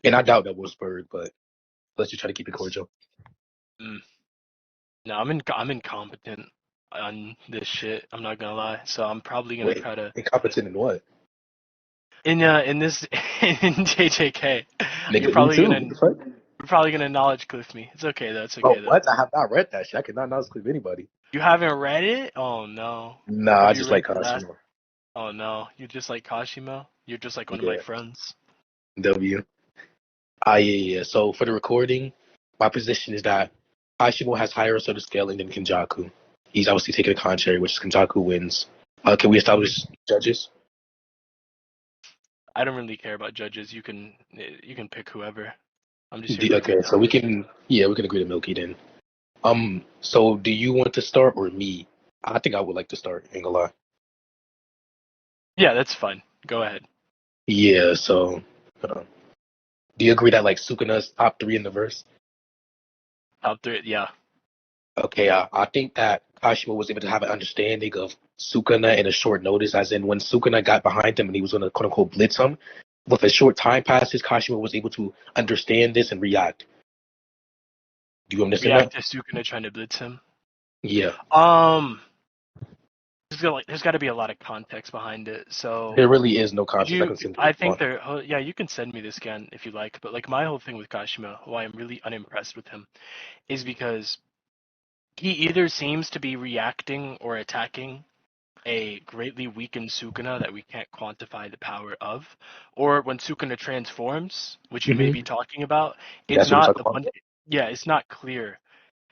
And I doubt that was spurred, but let's just try to keep it cordial. Mm. No, I'm incompetent on this shit. I'm not gonna lie. So I'm probably gonna Wait, try to incompetent in what? in this in JJK. You're Nigga, me probably too. gonna What the fuck? you're probably gonna knowledge cliff me. It's okay though. It's Bro, okay though. what? I have not read that shit. I cannot not clip anybody. You haven't read it? Oh no. Nah, Have I you just read like the last? Kashimo. Oh no. You're just like Kashimo. You're just like one of my Yeah, friends. W. Yeah. So for the recording, my position is that Kashimo has higher assertive scaling than Kenjaku. He's obviously taking the contrary, which is Kenjaku wins. Can we establish judges? I don't really care about judges. You can pick whoever. I'm just here for a good Okay, so time. we can agree to Milky then. So do you want to start or me? I think I would like to start, ain't gonna lie. Yeah, that's fine. Go ahead. Yeah, so uh, do you agree that like Sukuna's top three in the verse? Top three. Yeah. Okay, I think that Kashimo was able to have an understanding of Sukuna in a short notice, as in when Sukuna got behind him and he was gonna quote unquote blitz him, with a short time passes, Kashimo was able to understand this and react. Do you understand React that? to Sukuna trying to blitz him. Yeah. Um, there's got to be a lot of context behind it. So There really is no could context I you? can send to I if you think want. there. Yeah, you can send me this again if you like. But like my whole thing with Kashima, why I'm really unimpressed with him, is because he either seems to be reacting or attacking a greatly weakened Sukuna that we can't quantify the power of, or when Sukuna transforms, which you may be Hmm. talking about, it's That's what we're not talking about. yeah, it's not clear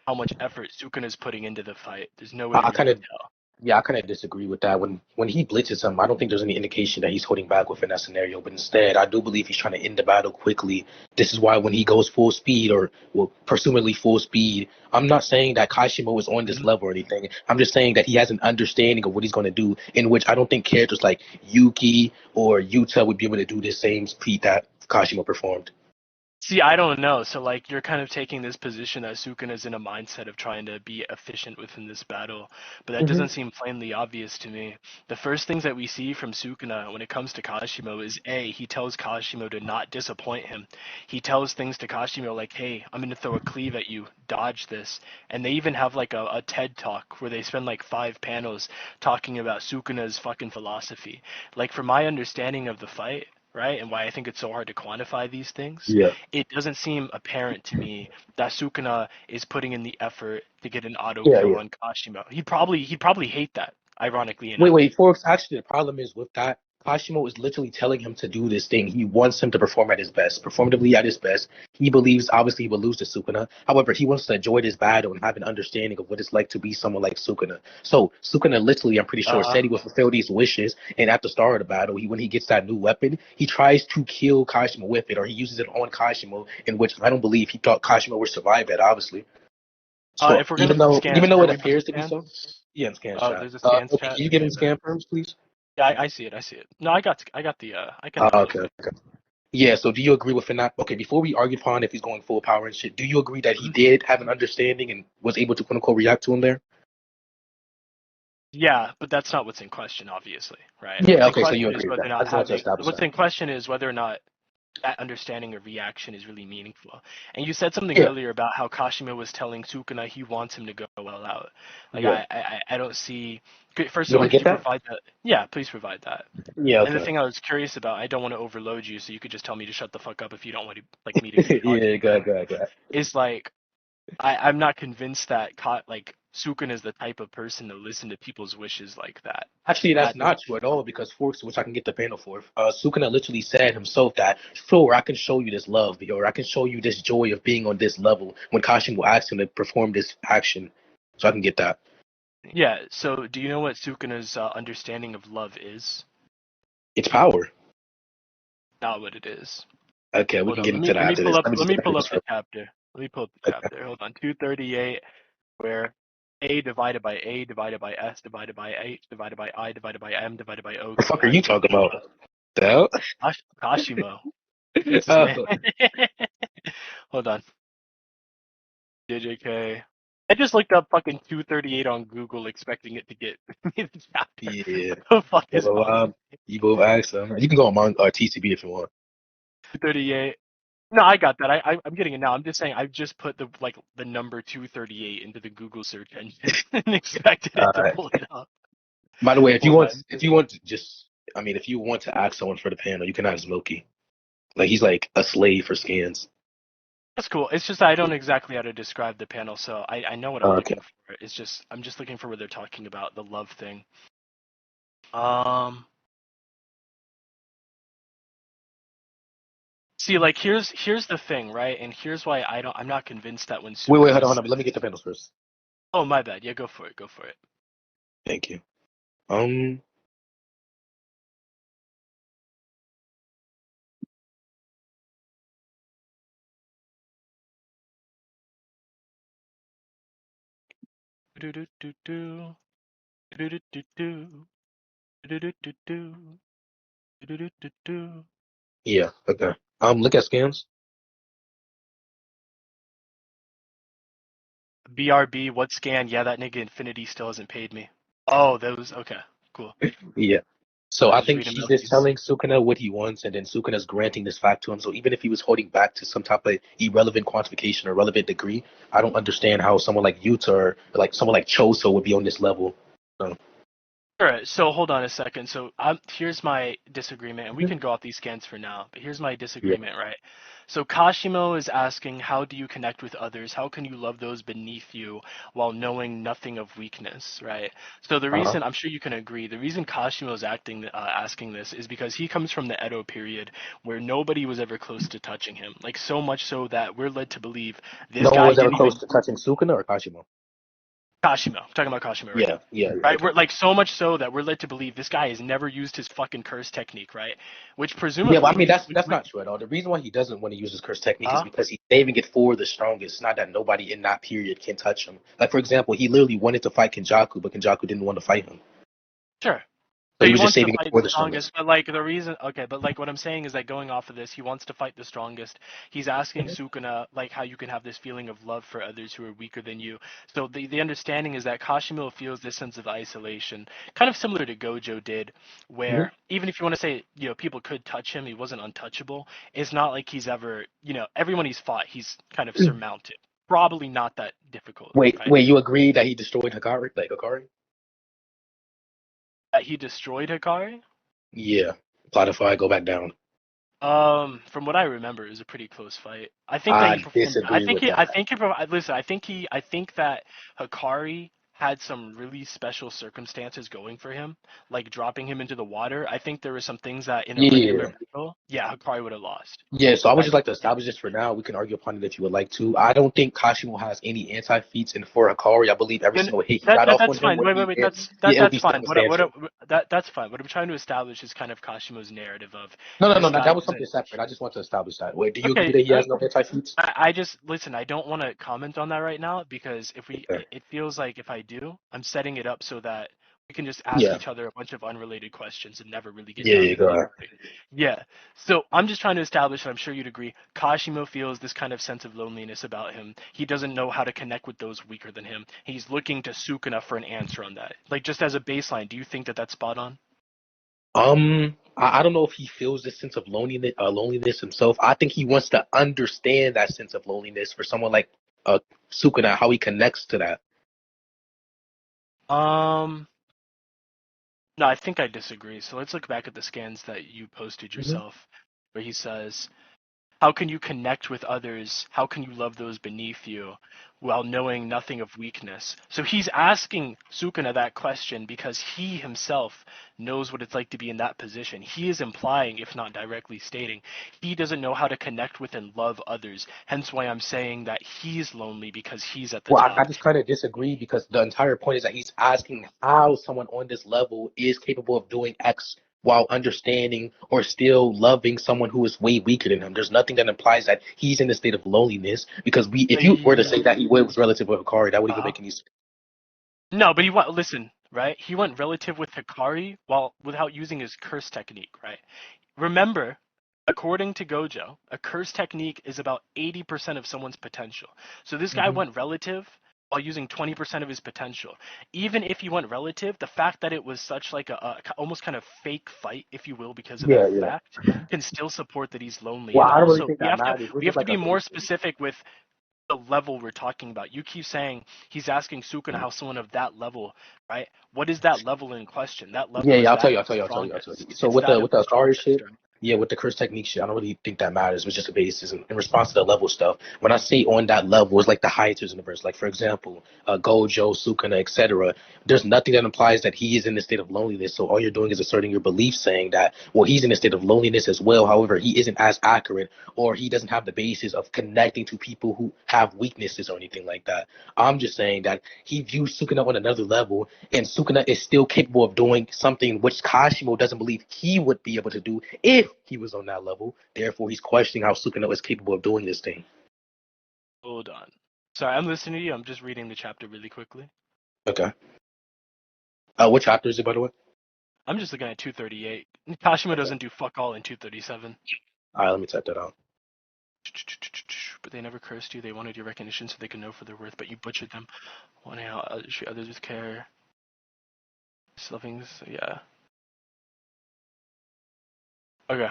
how much effort Sukuna's putting into the fight. There's no way I for you kind to of tell. Yeah, I kind of disagree with that. When he blitzes him, I don't think there's any indication that he's holding back within that scenario. But instead, I do believe he's trying to end the battle quickly. This is why when he goes full speed, or well, presumably full speed, I'm not saying that Kashimo is on this Mhm. level or anything. I'm just saying that he has an understanding of what he's going to do, in which I don't think characters like Yuki or Yuta would be able to do the same feat that Kashimo performed. See, I don't know. So, like, you're kind of taking this position that Sukuna's in a mindset of trying to be efficient within this battle, but that Hmm. doesn't seem plainly obvious to me. The first things that we see from Sukuna when it comes to Kashimo is A, he tells Kashimo to not disappoint him. He tells things to Kashimo like, hey, I'm going to throw a cleave at you, dodge this. And they even have like a TED talk where they spend like 5 panels talking about Sukuna's fucking philosophy. Like, from my understanding of the fight, right, and why I think it's so hard to quantify these things, Yeah. it doesn't seem apparent to me that Sukuna is putting in the effort to get an auto Yeah, kill yeah. on Kashimo. He'd probably hate that, ironically enough. Wait, Forbes. Actually, the problem is with that. Kashimo is literally telling him to do this thing. He wants him to perform at his best, performatively at his best. He believes, obviously, he will lose to Sukuna. However, he wants to enjoy this battle and have an understanding of what it's like to be someone like Sukuna. So, Sukuna literally, I'm pretty sure, Uh, said he would fulfill these wishes. And at the start of the battle, when he gets that new weapon, he tries to kill Kashimo with it, or he uses it on Kashimo, in which I don't believe he thought Kashimo would survive that, obviously. So, if we're gonna put scans, even though can it we put the appears to be scan? so, yeah, in scan Oh, chat. there's a scans Okay, chat. can you give Okay, him bet. scan terms, please? Yeah, I see it. I see it. No, I got the. I can download Okay, it. okay. Yeah, so do you agree with that? Okay, before we argue upon if he's going full power and shit, do you agree that he Mhm. did have an understanding and was able to quote unquote react to him there? Yeah, but that's not what's in question, obviously, right? Yeah, okay, so you agree with Whether or that. I not just want to having establish what's that. in question is whether or not that understanding of reaction is really meaningful. And you said something Yeah, earlier about how Kashima was telling Sukuna he wants him to go all out. Like yeah. I don't see. First You of all, want to could get you that? provide that? Yeah, please provide that. Yeah, And the okay. thing I was curious about, I don't want to overload you, so you could just tell me to shut the fuck up if you don't want to like me to keep Yeah, talking go ahead, again. go ahead, go ahead. Is like I'm not convinced that like Sukuna is the type of person to listen to people's wishes like that. Actually, that's That doesn't. not true at all because Forks, which I can get the panel for, Sukuna literally said himself that, sure, I can show you this love, or I can show you this joy of being on this level when Kashimo asked him to perform this action. So I can get that. Yeah. So do you know what Sukuna's understanding of love is? It's power. Not what it is. Okay, we Hold can up. get into that Let me after pull this. up. Let me Let just get me the pull panels up the for. chapter. Let me pull up the Okay. chapter. Hold on. 238, where A divided by A divided by S divided by H divided by I divided by M divided by O The gives fuck are I you equals talking B. about? The hell? Kashimo. What's his name? Oh, Hold on. JJK. I just looked up fucking 238 on Google expecting it to get me the chapter. yeah. What the fuck is Well, wrong with me? you both asked them. You can go on TCB if you want. 238. No, I got that. I'm getting it now. I'm just saying I just put the number 238 into the Google search engine and expected it to Uh, pull it up. by the way, Hold on. if you want to just, I mean, if you want to ask someone for the panel, you can ask Loki. Like he's like a slave for scans. That's cool. It's just I don't exactly how to describe the panel, so I know what I'm Okay. looking for. It's just I'm just looking for what they're talking about, the love thing. Um, See, like here's the thing, right? And here's why I'm not convinced that when Wait, Sukuna hold on. Let me get the panels first. Oh, my bad. Yeah, go for it. Go for it. Thank you. Um, Do do do do do do do do do do do do do do do do. yeah, okay. Look at scans. BRB, what scan? Yeah, that nigga Infinity still hasn't paid me. Oh, those. Okay, cool. Yeah. So I Just think read he's just emojis. telling Sukuna what he wants, and then Sukuna's granting this fact to him. So even if he was holding back to some type of irrelevant quantification or relevant degree, I don't understand how someone like Yuta or like someone like Choso would be on this level. So, All right, so hold on a second. So here's my disagreement, and we can go off these scans for now. But here's my yeah. disagreement, right? So Kashimo is asking, how do you connect with others? How can you love those beneath you while knowing nothing of weakness, right? So the Uh-huh. reason I'm sure you can agree, the reason Kashimo is asking this is because he comes from the Edo period where nobody was ever close to touching him, like so much so that we're led to believe this No one guy was ever didn't close even to touching Sukuna or Kashimo. Kashimo. I'm talking about Kashimo right Yeah, now. yeah, yeah. Right? Okay. We're like so much so that we're led to believe this guy has never used his fucking curse technique, right? Which Yeah, well, I presumably, mean that's not true at all. The reason why he doesn't want to use his curse technique is huh? because he's saving it for the strongest. It's not that nobody in that period can touch him. Like for example, he literally wanted to fight Kenjaku, but Kenjaku didn't want to fight him. Sure. So So he he was just wants to saving it fight for the the strongest. strongest, but like the reason, okay, but like what I'm saying is that going off of this, he wants to fight the strongest. He's asking Mhm. Sukuna like how you can have this feeling of love for others who are weaker than you. So the understanding is that Kashimo feels this sense of isolation, kind of similar to Gojo did, Mhm. where even if you want to say people could touch him, he wasn't untouchable. It's not like he's ever everyone he's fought, he's kind of surmounted. Probably not that difficult, right? Wait, you agree that he destroyed Hikari, like Hikari? That he destroyed Hikari. Yeah. Plottify, go back down. From what I remember, it was a pretty close fight. I think that he I performed. disagree with I that. think he. Listen, I think that Hikari had some really special circumstances going for him, like dropping him into the water. I think there were some things that in a regular Yeah. battle, yeah, Hikari would have lost. Yeah, so I would Right? just like to establish this for now. We can argue upon it if you would like to. I don't think Kashimo has any anti feats, and for Hikari, I believe every Then single hit he got off on that's him fine. would Wait, wait, be wait. it, yeah, it would That's be fine. circumstantial. That's fine. What I'm trying to establish is kind of Kashimo's narrative of No, this no, guy that was wasn't. something separate. I just want to establish that. Wait, do you agree Okay, that he has no anti feats? I just listen. I don't want to comment on that right now because Okay. it feels like if I do, I'm setting it up so that we can just ask Yeah. each other a bunch of unrelated questions and never really get Yeah, down yeah, to the go nitty ahead. gritty. Yeah. So I'm just trying to establish, and I'm sure you'd agree, Kashimo feels this kind of sense of loneliness about him. He doesn't know how to connect with those weaker than him. He's looking to Sukuna for an answer on that. Like just as a baseline, do you think that that's spot on? I don't know if he feels this sense of loneliness himself. I think he wants to understand that sense of loneliness for someone like uh Sukuna, how he connects to that. Um. No, I think I disagree. So let's look back at the scans that you posted Mhm. yourself, where he says, how can you connect with others? How can you love those beneath you while knowing nothing of weakness? So he's asking Sukuna that question because he himself knows what it's like to be in that position. He is implying, if not directly stating, he doesn't know how to connect with and love others. Hence why I'm saying that he's lonely because he's at the Well, I top. just kind of disagree because the entire point is that he's asking how someone on this level is capable of doing X while understanding or still loving someone who is way weaker than him. There's nothing that implies that he's in a state of loneliness because if you were to say that he was relative with Hikari, that would even Uh-huh. make any sense. No, but he went. Listen, right? He went relative with Hikari while without using his curse technique, right? Remember, according to Gojo, a curse technique is about 80% of someone's potential. So this guy Hmm. went relative while using 20% of his potential. Even if you went relative, the fact that it was such like a almost kind of fake fight, if you will, because of that Yeah, yeah. fact, can still support that he's lonely. Well, And I don't really also, think we that have to matters. We're we just have to like be more assuming. specific with the level we're talking about. You keep saying he's asking Sukuna how someone of that level, right? What is that level in question? That Yeah, level yeah, is I'll tell that you, of I'll the tell you, I'll tell you, I'll tell you. strongest. So It's with that the of the Akari strongest, shit, right? yeah, with the curse technique shit, I don't really think that matters. It was just a basis in response to the level stuff. When I say on that level, it's like the higher tiers in the verse. Like for example, Gojo, Sukuna, etc. There's nothing that implies that he is in a state of loneliness. So all you're doing is asserting your belief, saying that well, he's in a state of loneliness as well. However, he isn't as accurate, or he doesn't have the basis of connecting to people who have weaknesses or anything like that. I'm just saying that he views Sukuna on another level, and Sukuna is still capable of doing something which Kashimo doesn't believe he would be able to do if he was on that level. Therefore, he's questioning how Sukuna is capable of doing this thing. Hold on. Sorry, I'm listening to you. I'm just reading the chapter really quickly. Okay. What chapter is it, by the way? I'm just looking at 238. Kashima Okay. doesn't do fuck all in 237. All right, let me type that out. But they never cursed you. They wanted your recognition so they could know for their worth, but you butchered them. Wanting how others treat others with care. Loving, yeah. Okay.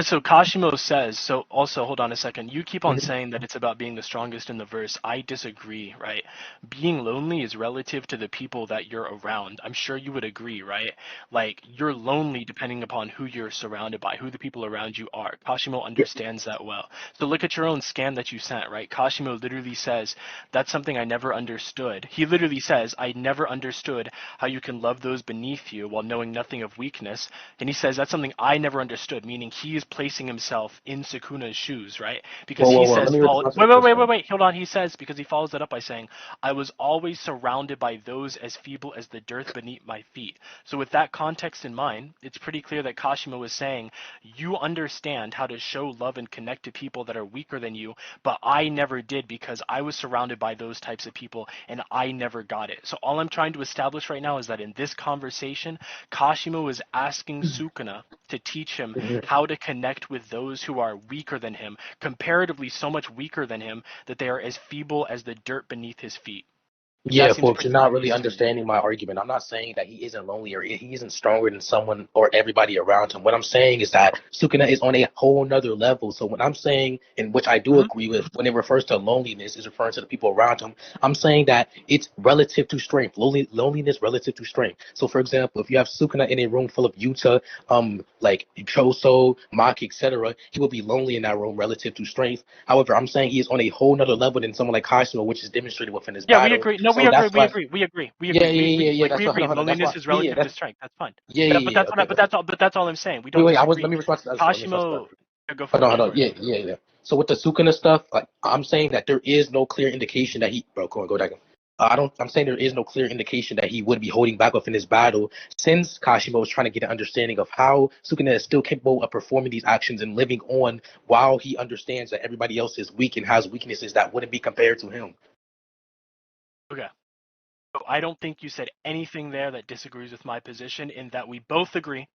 So Kashimo says, so also hold on a second. You keep on Mhm. saying that it's about being the strongest in the verse. I disagree, right? Being lonely is relative to the people that you're around. I'm sure you would agree, right? Like you're lonely depending upon who you're surrounded by, who the people around you are. Kashimo Yeah. understands that well. So look at your own scan that you sent, right? Kashimo literally says, that's something I never understood. He literally says, I never understood how you can love those beneath you while knowing nothing of weakness. And he says that's something I never understood, meaning he is placing himself in Sukuna's shoes, right? Because Whoa, whoa, he whoa. says, Let me respond to the first one. wait, hold on. He says, because he follows that up by saying, I was always surrounded by those as feeble as the dirt beneath my feet. So with that context in mind, it's pretty clear that Kashima was saying, you understand how to show love and connect to people that are weaker than you, but I never did because I was surrounded by those types of people and I never got it. So all I'm trying to establish right now is that in this conversation, Kashima was asking Sukuna to teach him Mhm. how to connect with those who are weaker than him, comparatively so much weaker than him that they are as feeble as the dirt beneath his feet. Like that Yeah, seems folks, you're pretty not really obvious to me. understanding my argument. I'm not saying that he isn't lonely or he isn't stronger than someone or everybody around him. What I'm saying is that Sukuna is on a whole nother level. So when I'm saying, and which I do Hmm. agree with, when it refers to loneliness, is referring to the people around him. I'm saying that it's relative to strength. Loneliness relative to strength. So for example, if you have Sukuna in a room full of Yuta, like Choso, Maki, etc., he will be lonely in that room relative to strength. However, I'm saying he is on a whole nother level than someone like Kashima, which is demonstrated within his Yeah, we battle. agree. No, we So agree. that's We why. agree. We agree. We Yeah, agree. yeah, yeah, yeah. We That's why. Hold agree. on, hold on. That's why. Loneliness is Yeah, yeah. relative to strength. That's fine. Yeah, yeah, But yeah. that's what. Okay, But okay. that's all. But that's all I'm saying. We Wait, don't wait. Let disagree. me respond to the other stuff. Let me respond to Kashimo, that. yeah, go for Hold it. on, Go hold on. for it. Yeah, yeah, yeah. So with the Sukuna stuff, like I'm saying that there is no clear indication that he, bro, come on, go back. I don't. I'm saying there is no clear indication that he would be holding back within his battle, since Kashimo is trying to get an understanding of how Sukuna is still capable of performing these actions and living on, while he understands that everybody else is weak and has weaknesses that wouldn't be compared to him. Okay. So I don't think you said anything there that disagrees with my position in that we both agree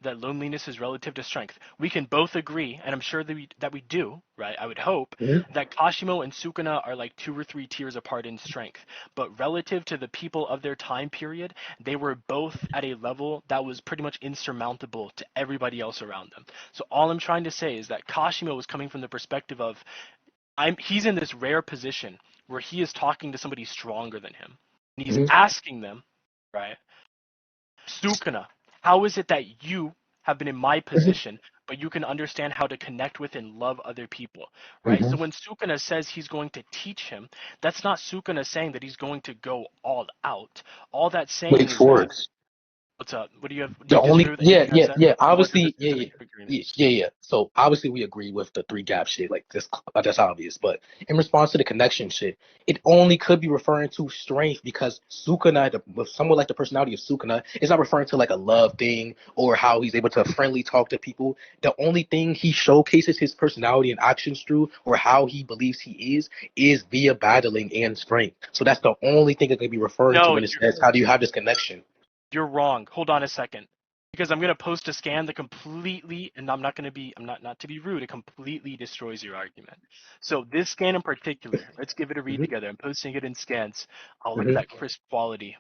that loneliness is relative to strength. We can both agree, and I'm sure that we do, right? I would hope Mhm. that Kashimo and Sukuna are like 2 or 3 tiers apart in strength, but relative to the people of their time period, they were both at a level that was pretty much insurmountable to everybody else around them. So all I'm trying to say is that Kashimo was coming from the perspective of he's in this rare position where he is talking to somebody stronger than him. And he's Mhm. asking them, right, Sukuna, how is it that you have been in my Mhm. position, but you can understand how to connect with and love other people, right? So Mhm. when Sukuna says he's going to teach him, that's not Sukuna saying that he's going to go all out. All that's Wait saying is for that, it. what's up? What do you have? Do The you disagree only, with yeah, anything I yeah, said? yeah. I want to Obviously, yeah, yeah, specific yeah, agreements. yeah, yeah. So obviously, we agree with the three gap shit. Like that's obvious. But in response to the connection shit, it only could be referring to strength because Sukuna, with somewhat like the personality of Sukuna, is not referring to like a love thing or how he's able to friendly talk to people. The only thing he showcases his personality and actions through, or how he believes he is via battling and strength. So that's the only thing it could be referring to No, when it says, "How do you have this connection?" you're wrong. Hold on a second. because I'm gonna post a scan that completely, and I'm not to be rude, it completely destroys your argument. So this scan in particular, let's give it a read Hmm. together. I'm posting it in scans. I'll look at Hmm. that crisp quality.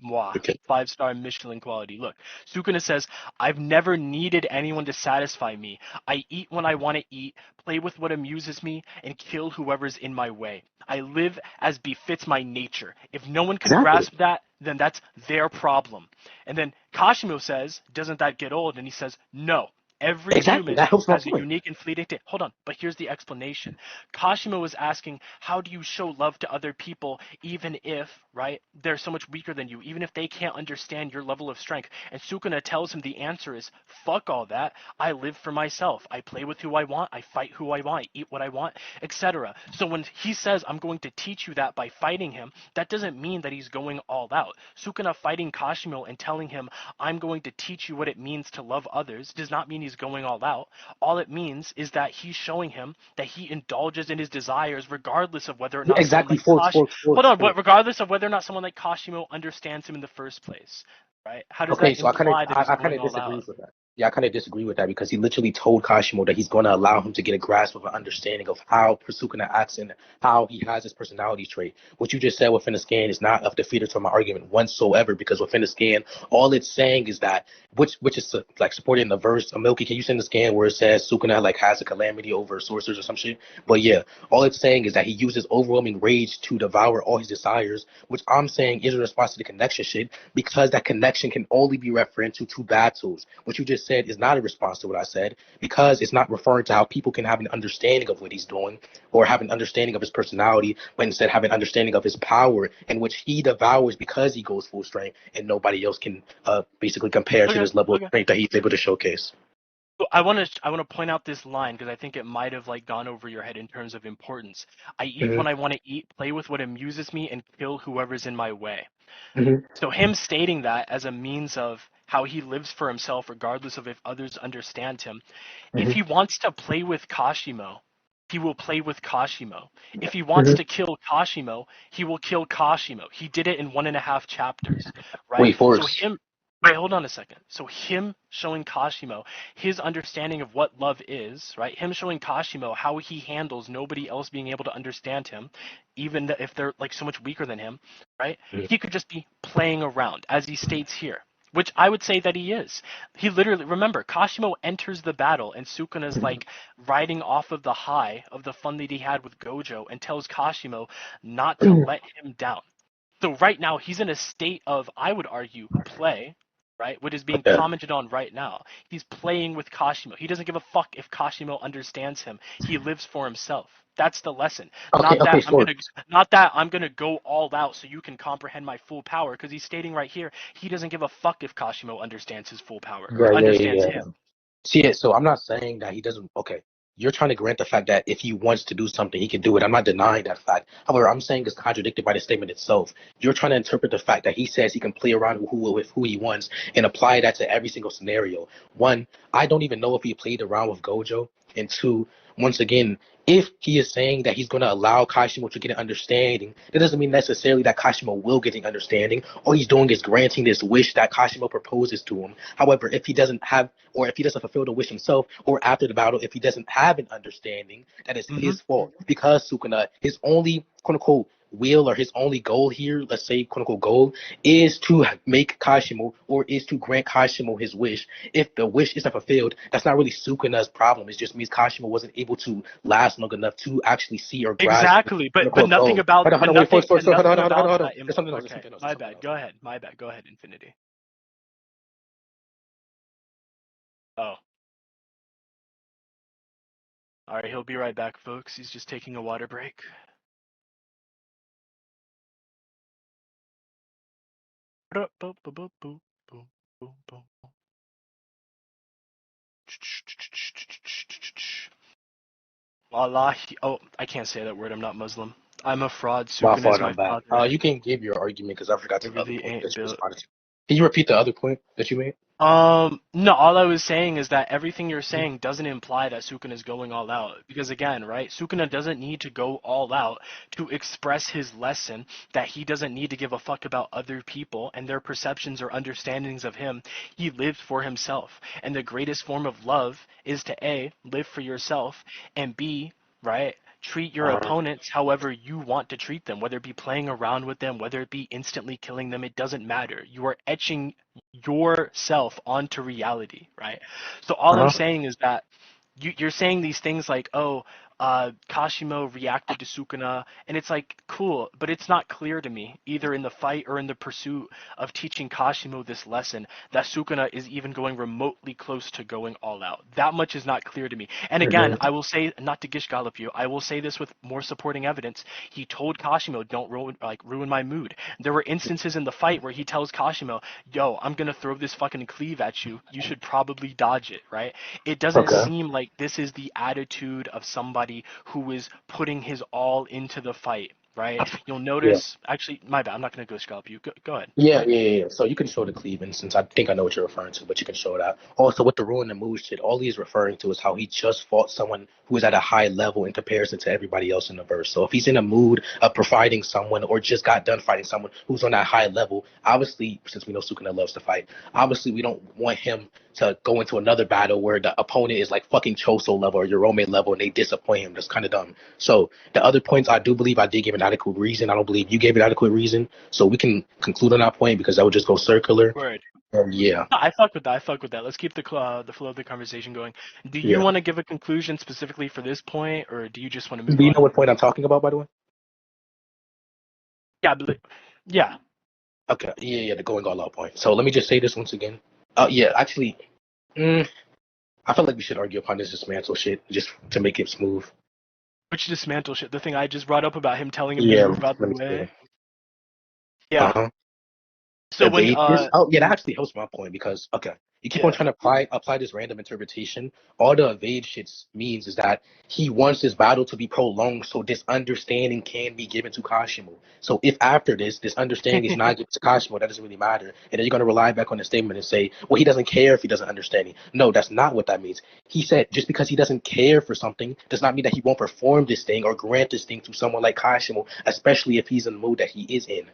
Mwah. Okay. 5-star Michelin quality. Look, Sukuna says, I've never needed anyone to satisfy me. I eat when I want to eat, play with what amuses me, and kill whoever's in my way. I live as befits my nature. If no one can Exactly. grasp that, then that's their problem. And then Kashimo says, doesn't that get old? And he says, no. Every Exactly. human That helps my has a point. unique and fleeting day. Hold on, but here's the explanation. Kashimo was asking, how do you show love to other people even if, right, they're so much weaker than you, even if they can't understand your level of strength? And Sukuna tells him the answer is, fuck all that. I live for myself. I play with who I want. I fight who I want. I eat what I want, etc. So when he says, I'm going to teach you that by fighting him, that doesn't mean that he's going all out. Sukuna fighting Kashimo and telling him, I'm going to teach you what it means to love others, does not mean he's going all out. All it means is that he's showing him that he indulges in his desires regardless of whether or Yeah, not someone exactly. like Forks, Kash forks, hold forks, on, forks. regardless of whether or not someone like Kashimo understands him in the first place. Right? How does Okay, that so I kind of imply that he's I kind going of all disagree out? with that. Yeah, I kind of disagree with that because he literally told Kashimo that he's going to allow him to get a grasp of an understanding of how Sukuna acts and how he has his personality trait. What you just said within the scan is not a defeater to my argument whatsoever because within the scan, all it's saying is that which is like supported in the verse. Milky, can you send the scan where it says Sukuna like has a calamity over sorcerers or some shit? But yeah, all it's saying is that he uses overwhelming rage to devour all his desires, which I'm saying is a response to the connection shit because that connection can only be referring to two battles. What you just said is not a response to what I said because it's not referring to how people can have an understanding of what he's doing or have an understanding of his personality, but instead have an understanding of his power in which he devours because he goes full strength and nobody else can basically compare to Okay, this level of okay. strength that he's able to showcase. I want to point out this line because I think it might have like gone over your head in terms of importance. I eat Hmm. when I want to eat, play with what amuses me, and kill whoever's in my way. Hmm. So him stating that as a means of how he lives for himself, regardless of if others understand him. If Hmm. he wants to play with Kashimo, he will play with Kashimo. If he wants Hmm. to kill Kashimo, he will kill Kashimo. He did it in 1.5 chapters, right? Wait, So Forks. him. Wait, hold on a second. So him showing Kashimo his understanding of what love is, right? Him showing Kashimo how he handles nobody else being able to understand him, even if they're like so much weaker than him, right? He could just be playing around, as he states here, which I would say that he is. He literally, remember, Kashimo enters the battle, and Sukuna's like riding off of the high of the fun that he had with Gojo and tells Kashimo not to let him down. So right now, he's in a state of, I would argue, play, right? What is being Okay. commented on right now. He's playing with Kashimo. He doesn't give a fuck if Kashimo understands him. He lives for himself. That's the lesson. Okay. Okay. Forks. Not that I'm gonna go all out so you can comprehend my full power, because he's stating right here he doesn't give a fuck if Kashimo understands his full power Yeah. or Yeah. understands Yeah. him. Yeah. See it. So I'm not saying that he doesn't. Okay, you're trying to grant the fact that if he wants to do something, he can do it. I'm not denying that fact. However, I'm saying it's contradicted by the statement itself. You're trying to interpret the fact that he says he can play around with who he wants and apply that to every single scenario. One, I don't even know if he played around with Gojo. And two, once again, if he is saying that he's going to allow Kashimo to get an understanding, that doesn't mean necessarily that Kashimo will get an understanding. All he's doing is granting this wish that Kashimo proposes to him. However, if he doesn't have, or if he doesn't fulfill the wish himself, or after the battle, if he doesn't have an understanding, that is Hmm. his fault. Because Sukuna, his only quote unquote will or his only goal here, let's say quote unquote goal, is to make Kashimo or is to grant Kashimo his wish. If the wish isn't fulfilled, that's not really Sukuna's problem. It just means Kashimo wasn't able to last long enough to actually see or grasp the Exactly, quote but unquote goal. Hold on, hold on, wait, first, first, hold on, nothing hold on, hold on, about hold on. that. There's something else, there's Okay, something else, there's my something bad. else. Go ahead. My bad. Go ahead, Infinity. Oh, all right. He'll be right back, folks. He's just taking a water break. Wallahi. Oh, I can't say that word. I'm not Muslim. I'm a fraud. My Sukun is fault, my I'm bad. father. You can give your argument because I forgot I to the other really point ain't that you built. responded to. Can you repeat the other point that you made? No, all I was saying is that everything you're saying doesn't imply that Sukuna is going all out. Because again, right, Sukuna doesn't need to go all out to express his lesson that he doesn't need to give a fuck about other people and their perceptions or understandings of him. He lived for himself. And the greatest form of love is to A, live for yourself, and B, right, treat your Uh-huh. opponents however you want to treat them, whether it be playing around with them, whether it be instantly killing them, it doesn't matter. You are etching yourself onto reality, right? So all I'm Uh-huh. saying is that you're saying these things like, oh, Kashimo reacted to Sukuna, and it's like, cool, but it's not clear to me, either in the fight or in the pursuit of teaching Kashimo this lesson, that Sukuna is even going remotely close to going all out. That much is not clear to me. And again, I Hmm. will say, not to gish gallop you, I will say this with more supporting evidence. He told Kashimo, don't ruin my mood. There were instances in the fight where he tells Kashimo, yo, I'm gonna throw this fucking cleave at you. You should probably dodge it, right? It doesn't Okay. seem like this is the attitude of somebody who is putting his all into the fight, right? You'll Yeah. notice, actually, my bad, I'm not going to go scalp you. Go ahead. Yeah. So you can show the Cleveland since I think I know what you're referring to, but you can show that. Also, with the ruin the mood shit, all he's referring to is how he just fought someone who is at a high level in comparison to everybody else in the verse. So if he's in a mood of providing someone or just got done fighting someone who's on that high level, obviously, since we know Sukuna loves to fight, obviously we don't want him to go into another battle where the opponent is like fucking Choso level or Yorome level and they disappoint him. That's kind of dumb. So the other points, I do believe I did give an adequate reason. I don't believe you gave an adequate reason. So we can conclude on that point because that would just go circular. Word. Yeah, No, I fuck with that. I fuck with that. Let's keep the flow of the conversation going. Do you yeah. want to give a conclusion specifically for this point, or do you just want to move Do you know on? what point I'm talking about, by the way? Yeah, but, yeah. Okay, yeah, the going all out point. So let me just say this once again. Yeah, actually, mm, I feel like we should argue upon this dismantle shit just to make it smooth. Which dismantle shit? The thing I just brought up about him telling him to Yeah, move out the let me way. see. Uh Yeah. huh. So when Evade this. Oh, yeah, that actually helps my point because okay, you keep on yeah. trying to apply this random interpretation. All the evade shit means is that he wants this battle to be prolonged so this understanding can be given to Kashimo. So if after this understanding is not given to Kashimo, that doesn't really matter. And then you're gonna rely back on the statement and say, well, he doesn't care if he doesn't understand it. No, that's not what that means. He said just because he doesn't care for something does not mean that he won't perform this thing or grant this thing to someone like Kashimo, especially if he's in the mood that he is in.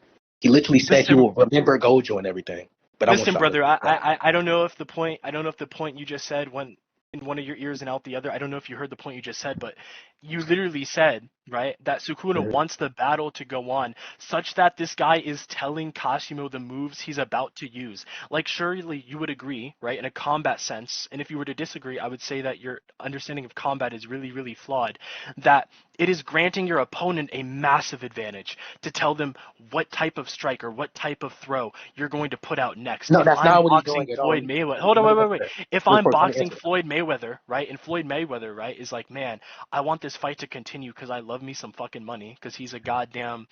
He literally said he Listen, will remember Gojo and everything. But I want Listen, y'all to. brother, I don't know if the point you just said went in one of your ears and out the other. I don't know if you heard the point you just said, but you literally said, right, that Sukuna Mhm. wants the battle to go on such that this guy is telling Kashimo the moves he's about to use. Like surely you would agree, right, in a combat sense, and if you were to disagree, I would say that your understanding of combat is really, really flawed, that it is granting your opponent a massive advantage to tell them what type of strike or what type of throw you're going to put out next. No, If that's I'm not what he's boxing doing at all. Floyd Mayweather, hold on, Let me wait. answer that. If Wait, I'm first, let me boxing answer that. Floyd Mayweather, right, and Floyd Mayweather, right, is like, man, I want this fight to continue because I love me some fucking money because he's a goddamn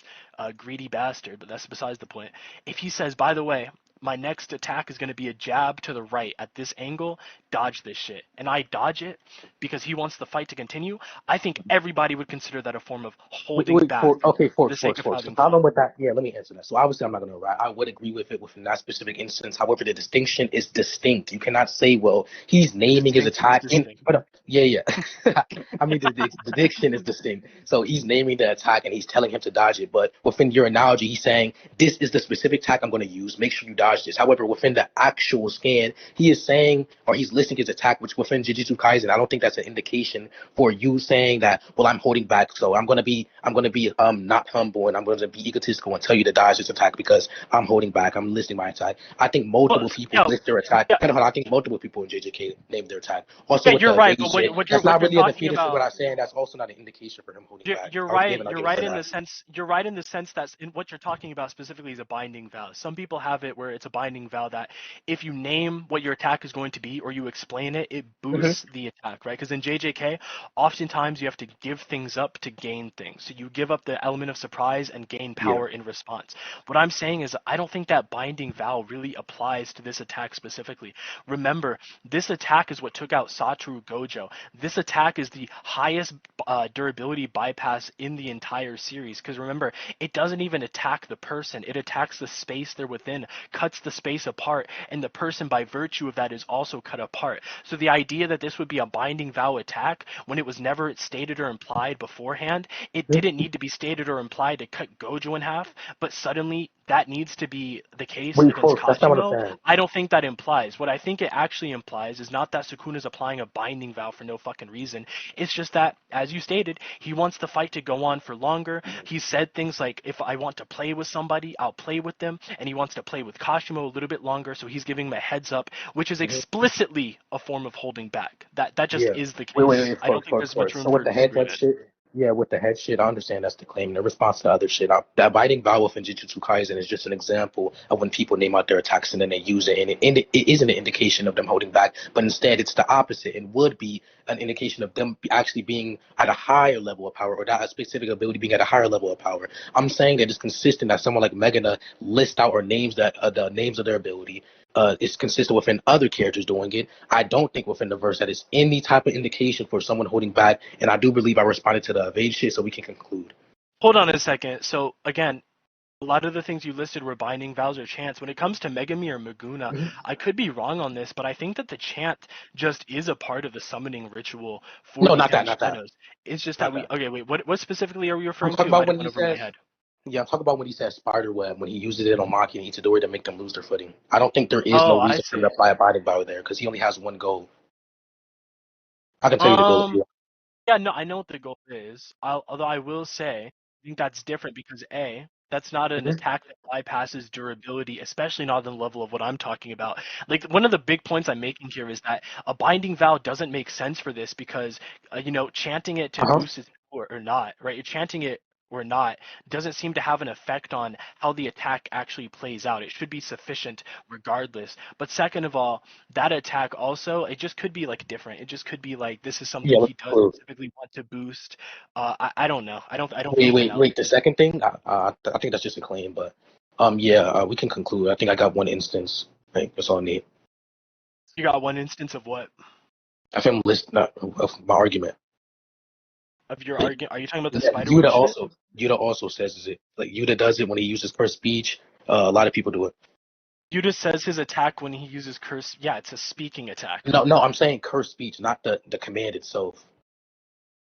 greedy bastard, but that's besides the point. If he says, by the way, my next attack is going to be a jab to the right at this angle, dodge this shit. And I dodge it because he wants the fight to continue. I think everybody would consider that a form of holding Wait, back for okay, for the sake of Force. The having fun. problem with that, yeah, let me answer that. So obviously, I'm not gonna lie. I would agree with it within that specific instance. However, the distinction is distinct. You cannot say, well, he's naming his Distinct is attack in. distinct. Hold up. Yeah. I mean, the diction is distinct. So he's naming the attack and he's telling him to dodge it. But within your analogy, he's saying this is the specific attack I'm going to use. Make sure you dodge this. However, within the actual scan, he is saying or he's listing his attack, which within Jujutsu Kaisen, I don't think that's an indication for you saying that, well, I'm holding back, so I'm gonna be not humble and I'm gonna be egotistical and tell you to dodge this attack because I'm holding back. I'm listing my attack. I think Well, multiple people yeah, list their attack. yeah, Hold on, I think multiple people in JJK named their attack. Also yeah, with you're the right. evade But shit, that's what not you're really a talking definition for what about, I'm saying. That's also not an indication for him holding back. you're I would right. give an You're argument right for in the that. sense. You're right in the sense that in what you're talking about specifically is a binding vow. Some people have it where it's a binding vow that if you name what your attack is going to be or you explain it, it Hmm. boosts the attack, right? Because in JJK, oftentimes you have to give things up to gain things. So you give up the element of surprise and gain Yeah, power in response. What I'm saying is I don't think that binding vow really applies to this attack specifically. Remember, this attack is what took out Satoru Gojo. This attack is the highest durability bypass in the entire series. Because remember, it doesn't even attack the person; it attacks the space they're within, cuts the space apart, and the person by virtue of that is also cut apart. So the idea that this would be a binding vow attack when it was never stated or implied beforehand, it didn't need to be stated or implied to cut Gojo in half, but suddenly that needs to be the case Wait, against folks, that's not what I'm Kashimo. saying. I don't think that implies. What I think it actually implies is not that Sukuna's applying a binding vow for no fucking reason. It's just that, as you stated, he wants the fight to go on for longer. He said things like, if I want to play with somebody, I'll play with them. And he wants to play with Kashimo a little bit longer, so he's giving him a heads up, which is Hmm. explicitly a form of holding back. That just Yeah. is the Wait, case. wait, I don't folks, think folks, there's much folks. room So with for the head disagreement. shit, yeah, with the head shit, I understand that's the claim. In response to other shit, that biting vow within Jujutsu Kaisen is just an example of when people name out their attacks and then they use it, and it isn't an indication of them holding back, but instead it's the opposite. It would be an indication of them actually being at a higher level of power, or that a specific ability being at a higher level of power. I'm saying that it's consistent that someone like Megana lists out or names that the names of their ability. Is consistent within other characters doing it. I don't think within the verse that is any type of indication for someone holding back, and I do believe I responded to the evade shit, so we can conclude. Hold on a second. So again, a lot of the things you listed were binding vows or chants. When it comes to Megami or Maguna, Mhm. I could be wrong on this, but I think that the chant just is a part of the summoning ritual for No, the not that, not that, Ten-Shadows. It's just that not we that. okay, wait, what specifically are we I'm referring talking to? It about might have when went he over my says, head. yeah, I'm talking about when he says spider web, when he uses it on Maki and Itadori to make them lose their footing. I don't think there is Oh, no I reason for him to see. apply a binding vow there, because he only has one goal. I can tell you the goal if Um, you Yeah, no, I know what the goal is. Although I will say, I think that's different because A, that's not an want. attack that bypasses durability, especially not on the level of what I'm talking about. Like one of the big points I'm making here is that a binding vow doesn't make sense for this because, chanting it to Uh-huh. boost it or not, right? You're chanting it or not doesn't seem to have an effect on how the attack actually plays out. It should be sufficient regardless. But second of all, that attack also it just could be like different. It just could be like this is something Yeah, let's he does conclude. specifically want to boost. I don't know. I don't Wait, think wait, wait. analysis. The second thing, I think that's just a claim, but yeah, we can conclude. I think I got one instance. I think that's all I need. You got one instance of what I think I'm listening of my argument. of your argument? Are you talking about the Yeah, spider web shit? Yuta also says it. Like Yuta does it when he uses first speech. A lot of people do it. Yuta says his attack when he uses curse. Yeah, it's a speaking attack. No, no, I'm saying cursed speech, not the command itself.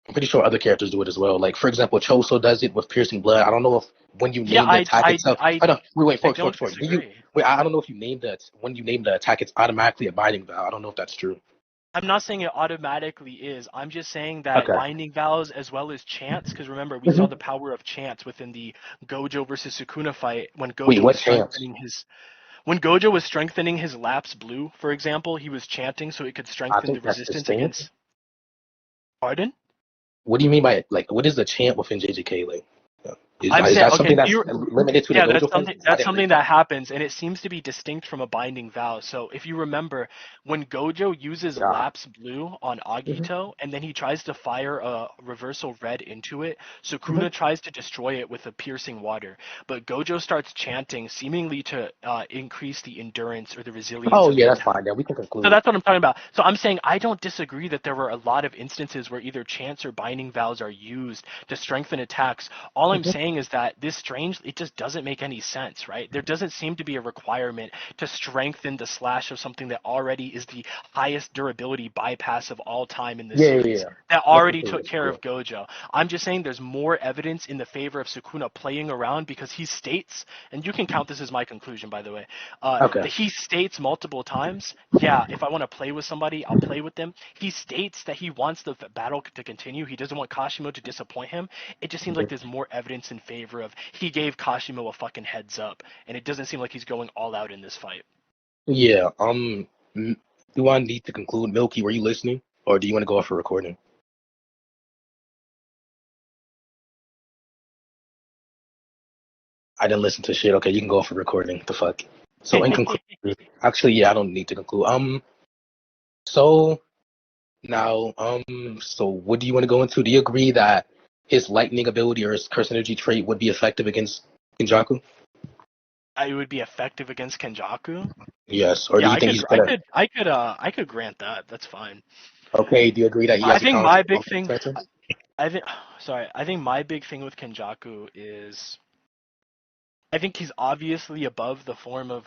I'm pretty sure other characters do it as well. Like for example, Choso does it with piercing blood. I don't know if when you Yeah, name the attack itself. Hold on, wait, I folks, don't folks, folks. Do you disagree. wait? I don't know if you named that when you name the attack, it's automatically a binding vow. I don't know if that's true. I'm not saying it automatically is. I'm just saying that Okay. binding vows as well as chants, because remember we saw Hmm. the power of chants within the Gojo versus Sukuna fight when Wait, Gojo what was chance? strengthening his when Gojo was strengthening his Lapse Blue, for example, he was chanting so it could I strengthen the think that's resistance distinct. against. Pardon? What do you mean by like what is the chant within JJK? Like, I'm is saying that okay. something So that's you limited to the Yeah, Gojo fight? I that's didn't something read that. that happens, and it seems to be distinct from a binding vow. So if you remember, when Gojo uses Yeah. Lapse Blue on Hmm. Agito, and then he tries to fire a reversal red into it, Hmm. Sukuna tries to destroy it with a piercing water. But Gojo starts chanting, seemingly to increase the endurance or the resilience Oh of the yeah, that's attack. fine. Then we can So conclude. that's what I'm talking about. So I'm saying I don't disagree that there were a lot of instances where either chants or binding vows are used to strengthen attacks. All I'm Hmm. saying is that this strange it just doesn't make any sense, right? There doesn't seem to be a requirement to strengthen the slash of something that already is the highest durability bypass of all time in the Yeah, yeah, series. yeah. That Let's already conclude. took Let's care conclude. of Gojo. I'm just saying there's more evidence in the favor of Sukuna playing around because he states, and you can count this as my conclusion, by the way, Okay. that he states multiple times, yeah, if I want to play with somebody, I'll play with them. He states that he wants the battle to continue. He doesn't want Kashimo to disappoint him. It just seems like there's more evidence in favor of he gave Kashimo a fucking heads up, and it doesn't seem like he's going all out in this fight. Yeah. Do I need to conclude, Milky? Were you listening, or do you want to go off for recording? I didn't listen to shit. Okay, you can go off for recording. The fuck. So in conclusion, actually, yeah, I don't need to conclude. So now, so what do you want to go into? Do you agree that his lightning ability or his curse energy trait would be effective against Kenjaku? It would be effective against Kenjaku. Yes. Or do Yeah, you think he's gonna? I could grant that. That's fine. Okay. Do you agree that he I has a think counter my big thing, sentence? I think, sorry, I think my big thing with Kenjaku is I think he's obviously above the form of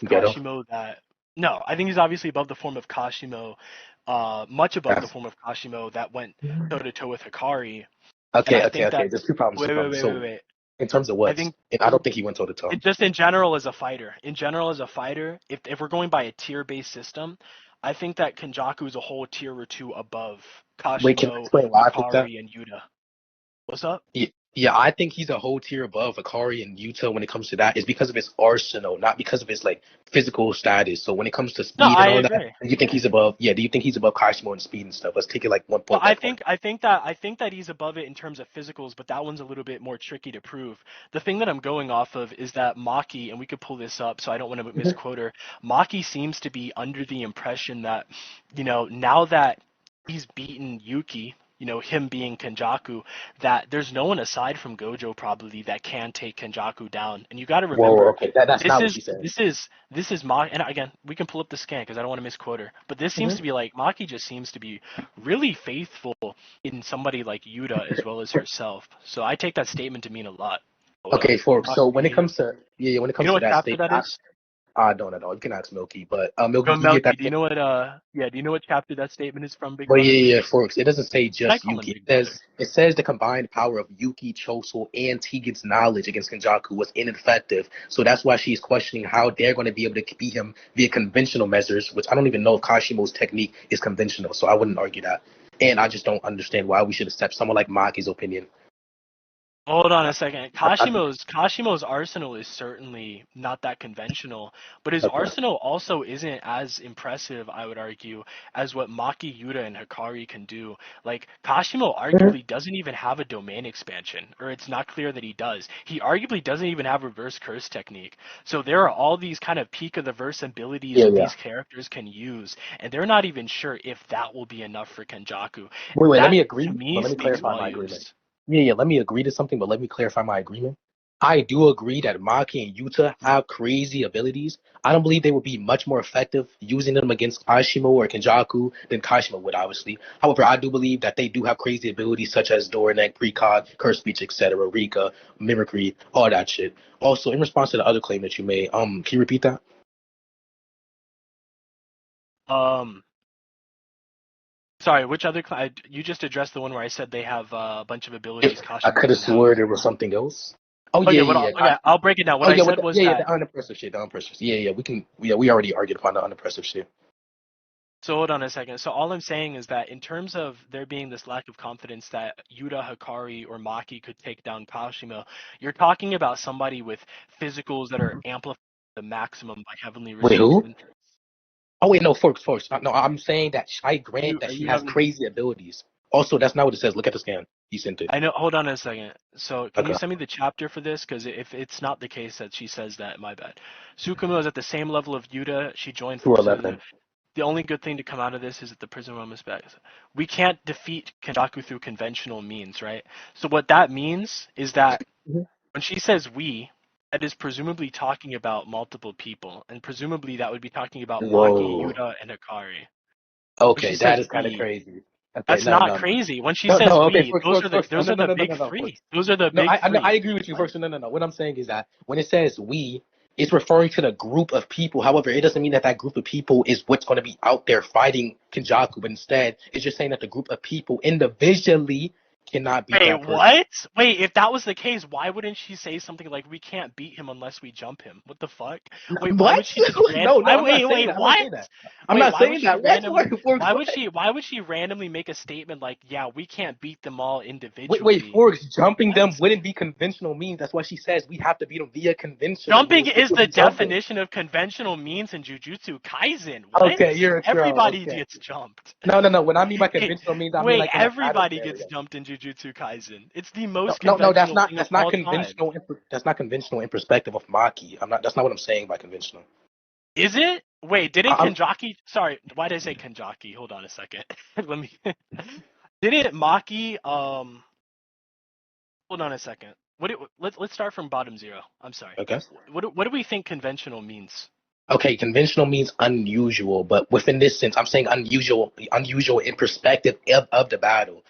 Ghetto. Kashimo that no, I think he's obviously above the form of Kashimo, much above the That's form of Kashimo that went toe to toe with Hikari. And okay, I okay, think okay. that There's two problems, two wait, wait, problems. wait, wait, So wait. in terms of I what, think and I don't think he went toe to toe. it just in general as a fighter. In general as a fighter, if we're going by a tier based system, I think that Kenjaku is a whole tier or two above Wait, can I Kashimo, explain why I think that? Hikari, and Yuta. What's up? Yeah, yeah, I think he's a whole tier above Akari and Yuta when it comes to that. It's because of his arsenal, not because of his like physical status. So when it comes to No, speed I and all that, agree. do you think he's above? Yeah, do you think he's above Kashimo in speed and stuff? Let's take it like one No, point by point. I think that he's above it in terms of physicals, but that one's a little bit more tricky to prove. The thing that I'm going off of is that Maki, and we could pull this up, so I don't want to Mhm. misquote her. Maki seems to be under the impression that, now that he's beaten Yuki, him being Kenjaku, that there's no one aside from Gojo probably that can take Kenjaku down. And you got to Whoa, remember, okay, that's this not what is she said. this is Maki, and again, we can pull up the scan because I don't want to misquote her. But this seems to Mhm. be like Maki just seems to be really faithful in somebody like Yuta as well as herself. So I take that statement to mean a lot. Okay, for Talk so to when it me. comes to when it You comes know to what that chapter statement, that is? I don't know. You can ask Milky, but Milky, Yo, can you get Melky, that do you know what do you know what chapter that statement is from, Big But Brother? yeah, Forks. It doesn't say Should I just call him Yuki. Big Brother? It says the combined power of Yuki, Choso, and Tegan's knowledge against Kenjaku was ineffective. So that's why she's questioning how they're going to be able to beat him via conventional measures, which I don't even know if Kashimo's technique is conventional. So I wouldn't argue that. And I just don't understand why we should accept someone like Maki's opinion. Hold on a second. I, Kashimo's arsenal is certainly not that conventional, but his okay. arsenal also isn't as impressive, I would argue, as what Maki, Yuta, and Hikari can do. Like Kashimo Mhm. arguably doesn't even have a domain expansion, or it's not clear that he does. He arguably doesn't even have reverse curse technique. So there are all these kind of peak of the verse abilities Yeah, that yeah. these characters can use, and they're not even sure if that will be enough for Kenjaku. Wait. Let That me to agree, but me let me speaks clarify my agreement. volumes. Yeah. Let me agree to something, but let me clarify my agreement. I do agree that Maki and Yuta have crazy abilities. I don't believe they would be much more effective using them against Kashimo or Kenjaku than Kashimo would, obviously. However, I do believe that they do have crazy abilities such as Dorinek, Precog, Curse Speech, etc., Rika, Mimicry, all that shit. Also, in response to the other claim that you made, can you repeat that? Um, Sorry, which other you just addressed the one where I said they have a bunch of If abilities I Kashimo could have doesn't have. swore there was something else. Oh Okay, yeah. okay, I'll break it down. What Oh I yeah, said was that. the unimpressive shit, the unimpressive. Yeah, we can. Yeah, we already argued upon the unimpressive shit. So hold on a second. So all I'm saying is that in terms of there being this lack of confidence that Yuta, Hikari, or Maki could take down Kashimo, you're talking about somebody with physicals that are amplified to the maximum by heavenly Wait, who? resurgence. Oh wait, no, Forks. No, I'm saying that I grant that Are she you has having? crazy abilities. Also, that's not what it says. Look at the scan. He sent it. I know. Hold on a second. So can you Okay. send me the chapter for this? Because if it's not the case that she says that, my bad. Sukumo is at the same level of Yuta. She joined forces. 211. The only good thing to come out of this is that the prison realm is back. We can't defeat Kenjaku through conventional means, right? So what that means is that Mhm. when she says we, that is presumably talking about multiple people, and presumably that would be talking about Maki, Whoa. Yuta, and Hikari. When she Okay, that says is kind of we, crazy. Okay, that's no, not no, no, crazy. When she no, says no. Okay, we, Forks, Forks, Forks. those are the big No, three. Forks. Those are the No, big I three. agree with you, What? Forks. No. What I'm saying is that when it says we, it's referring to the group of people. However, it doesn't mean that that group of people is what's going to be out there fighting Kenjaku. But instead, it's just saying that the group of people individually cannot beat Wait, that person. what? Wait, if that was the case, why wouldn't she say something like "We can't beat him unless we jump him"? What the fuck? Wait, why would What? she just No, no, I'm not saying wait, that. I'm not what? saying that. I'm Wait, not why would saying she that. What? randomly? Forks, what? Why would she randomly make a statement like, "Yeah, we can't beat them all Wait, individually"? Forks, jumping What? them wouldn't be conventional means. That's why she says we have to beat them via conventional Jumping means, which is would the be jumping. definition of conventional means in Jujutsu Kaisen. What? Okay, you're a troll. Everybody Okay. gets jumped. No. When I mean by Wait, conventional means, I mean wait, like in a battle everybody gets scenario. jumped in Jujutsu Kaisen. It's the No, most no. conventional thing of That's not all time. conventional. That's not conventional in perspective of Maki. I'm not. That's not what I'm saying by conventional. Is it? Wait, didn't I'm. Kenjaki? Sorry, why did I say Kenjaki? Hold on a second. Let me. Didn't Maki? Hold on a second. Let's start from bottom zero. I'm sorry. Okay. What do we think conventional means? Okay, conventional means unusual, but within this sense, I'm saying unusual in perspective of the battle.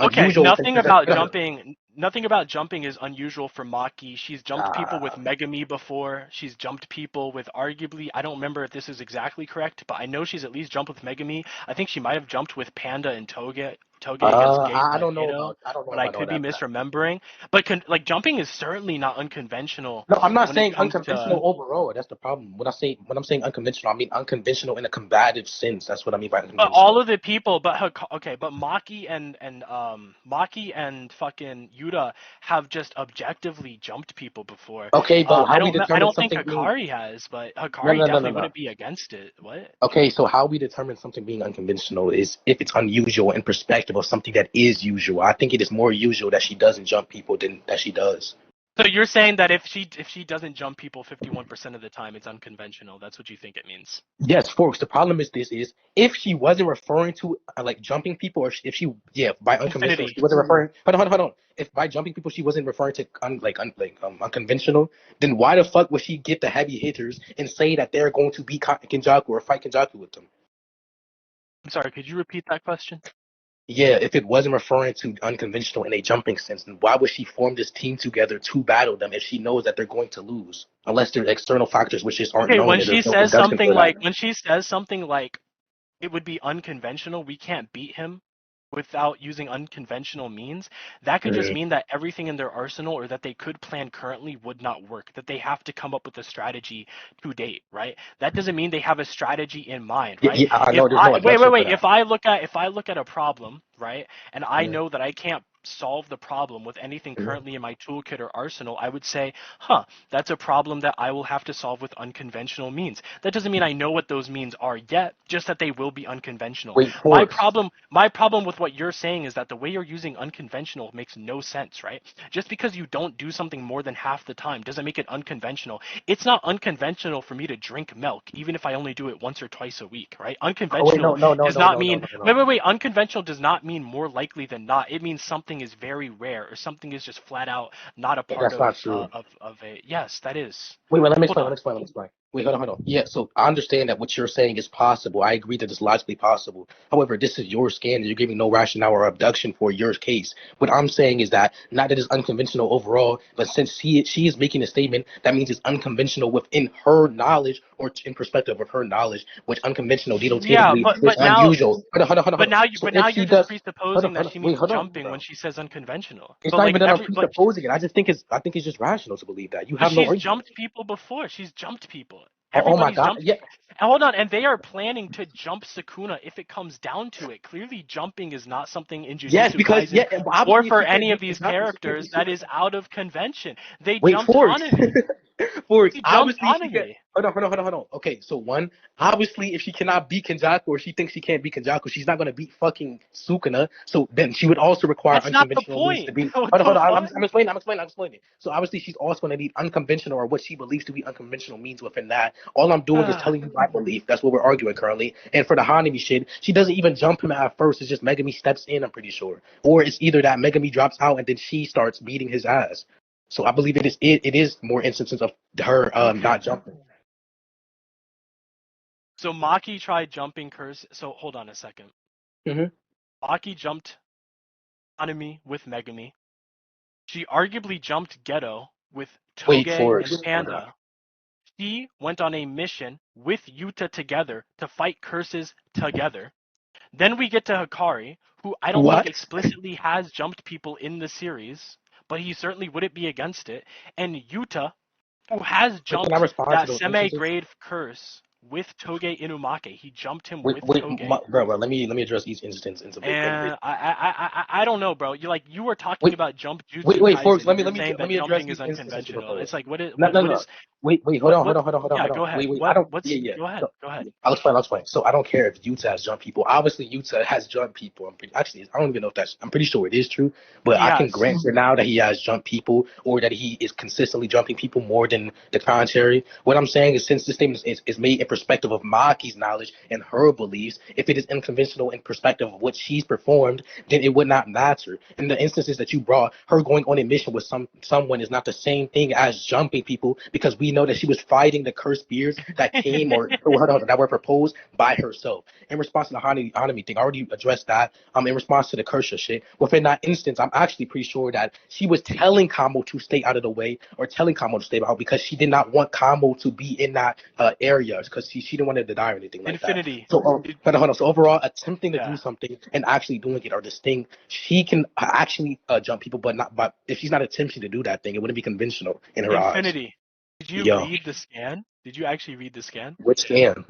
Okay, Unusual in nothing about perspective. jumping. nothing about jumping is unusual for Maki. She's jumped people with Ah, Megami before. She's jumped people with arguably, I don't remember if this is exactly correct, but I know she's at least jumped with Megami. I think she might have jumped with Panda and Toge against I don't know Gato, about but I all could be that. misremembering. But like jumping is certainly not unconventional No, I'm not when it saying comes to. unconventional overall. That's the problem. When I'm saying unconventional, I mean unconventional in a combative sense. That's what I mean by But all unconventional. of the people, but okay, but Maki and fucking Yuta have just objectively jumped people before. Okay, but how we I determine don't think something being Hikari has, but no Hikari no no no definitely no. wouldn't be against it. What? Okay, so how we determine something being unconventional is if it's unusual in perspective of something that is usual. I think it is more usual that she doesn't jump people than that she does. So you're saying that if she doesn't jump people 51% of the time, it's unconventional. That's what you think it means. Yes, folks. The problem is this: is if she wasn't referring to like jumping people, or if she, yeah, by unconventional, Infinity. she wasn't referring. Hold on. If by jumping people, she wasn't referring to unconventional, then why the fuck would she get the heavy hitters and say that they're going to beat Kenjaku or fight Kenjaku with them? I'm sorry, could you repeat that question? Yeah, if it wasn't referring to unconventional in a jumping sense, then why would she form this team together to battle them if she knows that they're going to lose? Unless there's external factors which just aren't Okay, known and there's no production for that. when she says something like it would be unconventional, we can't beat him without using unconventional means, that could just Mhm. mean that everything in their arsenal or that they could plan currently would not work, that they have to come up with a strategy to date, right? That doesn't mean they have a strategy in mind, Yeah, right? yeah, I If know there's no I adjustment for wait, that. if I look at a problem, right, and I Mhm. know that I can't solve the problem with anything Mhm. currently in my toolkit or arsenal, I would say, huh, that's a problem that I will have to solve with unconventional means. That doesn't mean I know what those means are yet, just that they will be unconventional. Wait, Forks. My problem with what you're saying is that the way you're using unconventional makes no sense, right? Just because you don't do something more than half the time doesn't make it unconventional. It's not unconventional for me to drink milk, even if I only do it once or twice a week, right? Oh wait, Unconventional does not mean no. wait. Unconventional does not mean more likely than not. It means something is very rare or something is just flat out not a part That's not true. of a. Yes, that is. Wait, let me Hold explain. on. Let me explain. Wait, hold on. Yeah, so I understand that what you're saying is possible. I agree that it's logically possible. However, this is your scan, and you're giving no rationale or abduction for your case. What I'm saying is that not that it's unconventional overall, but since she is making a statement, that means it's unconventional within her knowledge or in perspective of her knowledge, which unconventional Yeah, denotatively is unusual. Hold on. So if you're she just does, presupposing that hold on. she Wait, means hold on, jumping when bro. she says unconventional. It's But not like even that I'm every but presupposing it. I think it's just rational to believe that. You but have no she's argument. jumped people before. She's jumped people. Oh my Everybody's God. jumped Yeah. people. And hold on, and they are planning to jump Sukuna if it comes down to it. Clearly, jumping is not something in Yes, Jujutsu because Kaisen or obviously if for she can't any of beat these Kenjaku, she can't characters beat that Sukuna. is out of convention. They Wait, jumped Forks. Hanami. Forks. They jumped Obviously she can. Hanami. Hold on. Okay, so one, obviously if she cannot beat Kenjaku or she thinks she can't beat Kenjaku, she's not gonna beat fucking Sukuna. So then she would also require That's not the unconventional means to point. beat. What the fuck? I'm explaining. So obviously she's also gonna need unconventional or what she believes to be unconventional means within that. All I'm doing is telling you my belief. That's what we're arguing currently. And for the Hanami shit, she doesn't even jump him at first. It's just Megami steps in. I'm pretty sure, or it's either that Megami drops out and then she starts beating his ass. So I believe it is more instances of her Okay. not jumping. So Maki tried jumping curse. So hold on a second. Hmm. Maki jumped Hanami with Megami. She arguably jumped Geto with Wait Toge for it. and Panda. She went on a mission with Yuta together to fight curses together. Then we get to Hikari, who I don't think What? explicitly has jumped people in the series, but he certainly wouldn't be against it. And Yuta, who has Wait, can I jumped respond to that those instances? semi-grade curse with Toge Inumake. He jumped him Wait, with wait, Toge. bro. Let me address each instance in bit. And I don't know, bro. You were talking Wait, about jump Jutsu wait, folks. Kaisen, and you're saying Let that me address jumping each is instance you unconventional. propose. It's like No, what no. is Wait. what? Hold Yeah, on. go ahead. Wait. I don't. What's? Yeah. Go ahead. No, Go ahead. I'll explain. So I don't care if Utah has jumped people. Obviously, Utah has jumped people. Actually, I don't even know if that's. I'm pretty sure it is true. But He I can has. grant you now that he has jumped people, or that he is consistently jumping people more than the contrary. What I'm saying is, since this statement is made in perspective of Maki's knowledge and her beliefs, if it is unconventional in perspective of what she's performed, then it would not matter. In the instances that you brought, her going on a mission with someone is not the same thing as jumping people, because we know that she was fighting the cursed spirits that came that were proposed by herself. In response to the Hanami thing, I already addressed that. In response to the Kersha shit, within that instance, I'm actually pretty sure that she was telling Kamo to stay out of the way, or telling Kamo to stay out, because she did not want Kamo to be in that area, because she didn't want him to die or anything like Infinity. that. So, hold on. So overall, attempting to Yeah. do something and actually doing it are distinct. She can actually jump people, but not. But if she's not attempting to do that thing, it wouldn't be conventional in her eyes. Infinity. Did you Yo, read the scan? Did you actually read the scan? which scan?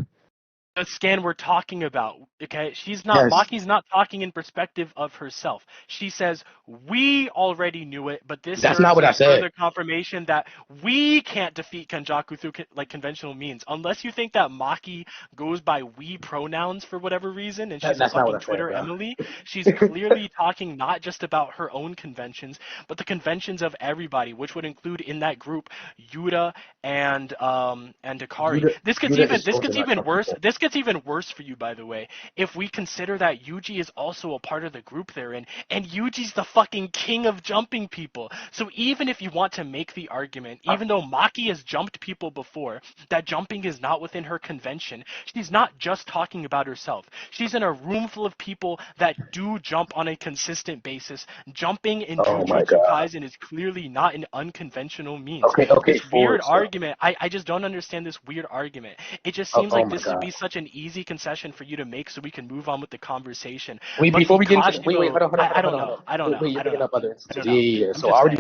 The scan we're talking about, okay? Yes, Maki's not talking in perspective of herself. She says, we already knew it, but this that's serves not what I as said. further confirmation that we can't defeat Kenjaku through conventional means. Unless you think that Maki goes by we pronouns for whatever reason, and she's a That's not what fucking I said, Twitter bro. Emily, she's clearly talking not just about her own conventions, but the conventions of everybody, which would include in that group Yuta and Hikari. This gets even worse. This gets even worse for you, by the way, if we consider that Yuji is also a part of the group they're in, and Yuji's the fucking king of jumping people. So even if you want to make the argument, even though Maki has jumped people before, that jumping is not within her convention, she's not just talking about herself. She's in a room full of people that do jump on a consistent basis. Jumping in Oh my Jujutsu god. Kaisen is clearly not an unconventional means. Okay, This weird forward. argument, I just don't understand this weird argument. It just seems Oh like my this would god. be such an easy concession for you to make so we can move on with the conversation. Wait, But before the we get into wait, Kashimo, hold I on, don't hold on, hold know. on. I don't know. Wait, you're I don't bringing know. up other I don't instances. know. Yeah. I'm So just saying.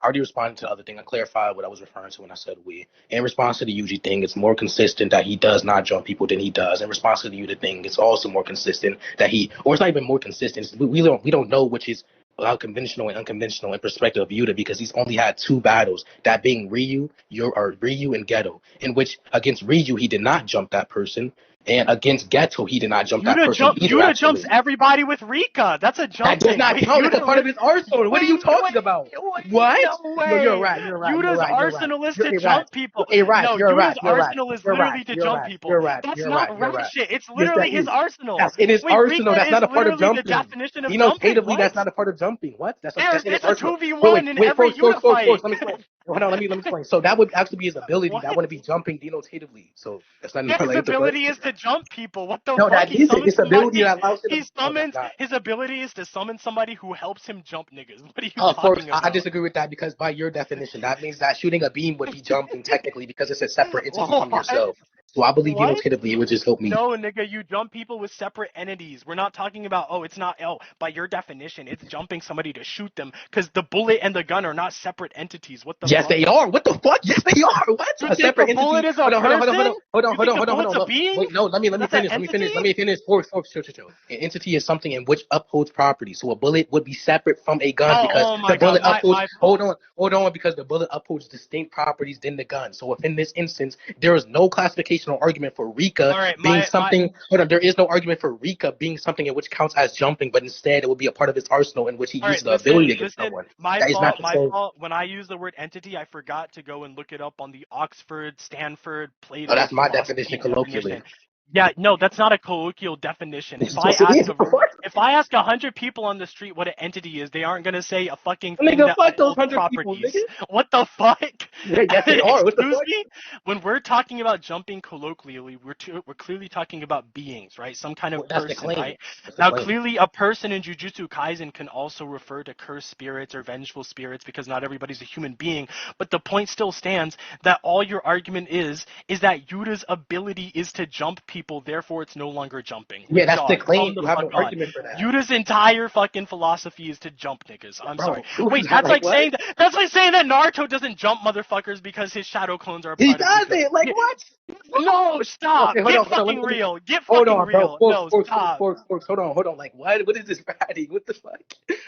I already responded to the other thing. I clarified what I was referring to when I said we. In response to the Yuji thing, it's more consistent that he does not jump people than he does. In response to the Yuta thing, it's also more consistent that or it's not even more consistent. We don't know which is conventional and unconventional in perspective of Yuta, because he's only had two battles, that being Ryu and Geto, in which against Ryu he did not jump that person, and against Geto he did not jump that person either. Yuta Actually, jumps everybody with Rika. That's a that does jumping. not Wait, count. That's a part of Yuta. his arsenal. What are you talking about? What? No No, you're way. right. You're right. You're Yuta's right. You're right. arsenal is You're to a rat. jump people. You're a rat. No, You're a rat. Yuta's You're a rat. arsenal is You're a rat. literally to You're a jump rat. people. You're a rat. That's You're a rat. not You're a rat rat. shit. It's Yes, that literally his is. arsenal. Yes, in his Wait, arsenal. Rika That's is not a part of literally the jumping. definition of jumping. Denotatively, What? that's not a part of jumping. What? That's in his It's a arsenal. Wait, 2v1 in wait, every Yuta fight. Let me explain. Hold on, let me explain. So that would actually be his ability. What? That wouldn't be jumping denotatively. So that's not Yeah, his like what? ability is to jump people. What the No, fuck? that He isn't. summons His ability somebody. that allows him to. He Oh, that's summons. not. His ability is to summon somebody who helps him jump niggas. What are you Of course, talking I about? disagree with that, because by your definition, that means that shooting a beam would be jumping technically, because it's a separate entity from What? yourself. So I believe What? denotatively it would just help me. No, nigga, you jump people with separate entities. We're not talking about, it's not, by your definition, it's jumping somebody to shoot them, because the bullet and the gun are not separate entities. What the Yes, fuck? they are. What the fuck? Yes, they are. What? You A think separate the entity. bullet is a Hold on, hold on, hold on, person? You think the hold on, hold bullet's on. a being? Wait, no, let me That's an finish. entity? Force, chill. An entity is something in which upholds property. So a bullet would be separate from a gun, because Oh the my god, bullet upholds. my fault. Hold on, because the bullet upholds distinct properties than the gun. So within this instance, there is no classification or argument for Rika All right, being something. Hold on, there is no argument for Rika being something in which counts as jumping, but instead it would be a part of his arsenal in which he All right, uses the ability against listen. someone. My That is not fault, the my same. fault. When I use the word entity, I forgot to go and look it up on the Oxford, Stanford, Oh, Plato's that's my philosophy definition colloquially. definition. Yeah, no, that's not a colloquial definition. If I Yes, it ask is. a What? if I ask 100 people on the street what an entity is, they aren't gonna say a fucking thing Nigga, that fuck those upholds 100 people, nigga. properties. What the fuck? Yeah, yes, they are. What the Excuse fuck? me? When we're talking about jumping colloquially, we're clearly talking about beings, right? Some kind of Well, that's the person, claim. right? That's the Now, claim. clearly, a person in Jujutsu Kaisen can also refer to cursed spirits or vengeful spirits, because not everybody's a human being. But the point still stands that all your argument is that Yuta's ability is to jump people, therefore it's no longer jumping. Yeah, that's the Dog, claim. calm the You have fuck no on. argument for that. Yuta's entire fucking philosophy is to jump niggas. I'm sorry. Bro, prove Wait, that. Like, what? that's like saying that Naruto doesn't jump motherfuckers because his shadow clones are a He part of does Nika. it. Like, what? No, stop. Okay, hold Get on, hold on. fucking real. Get Hold fucking on, bro. real. No, stop. Forks. Hold on. Like, what is this ratting? What the fuck?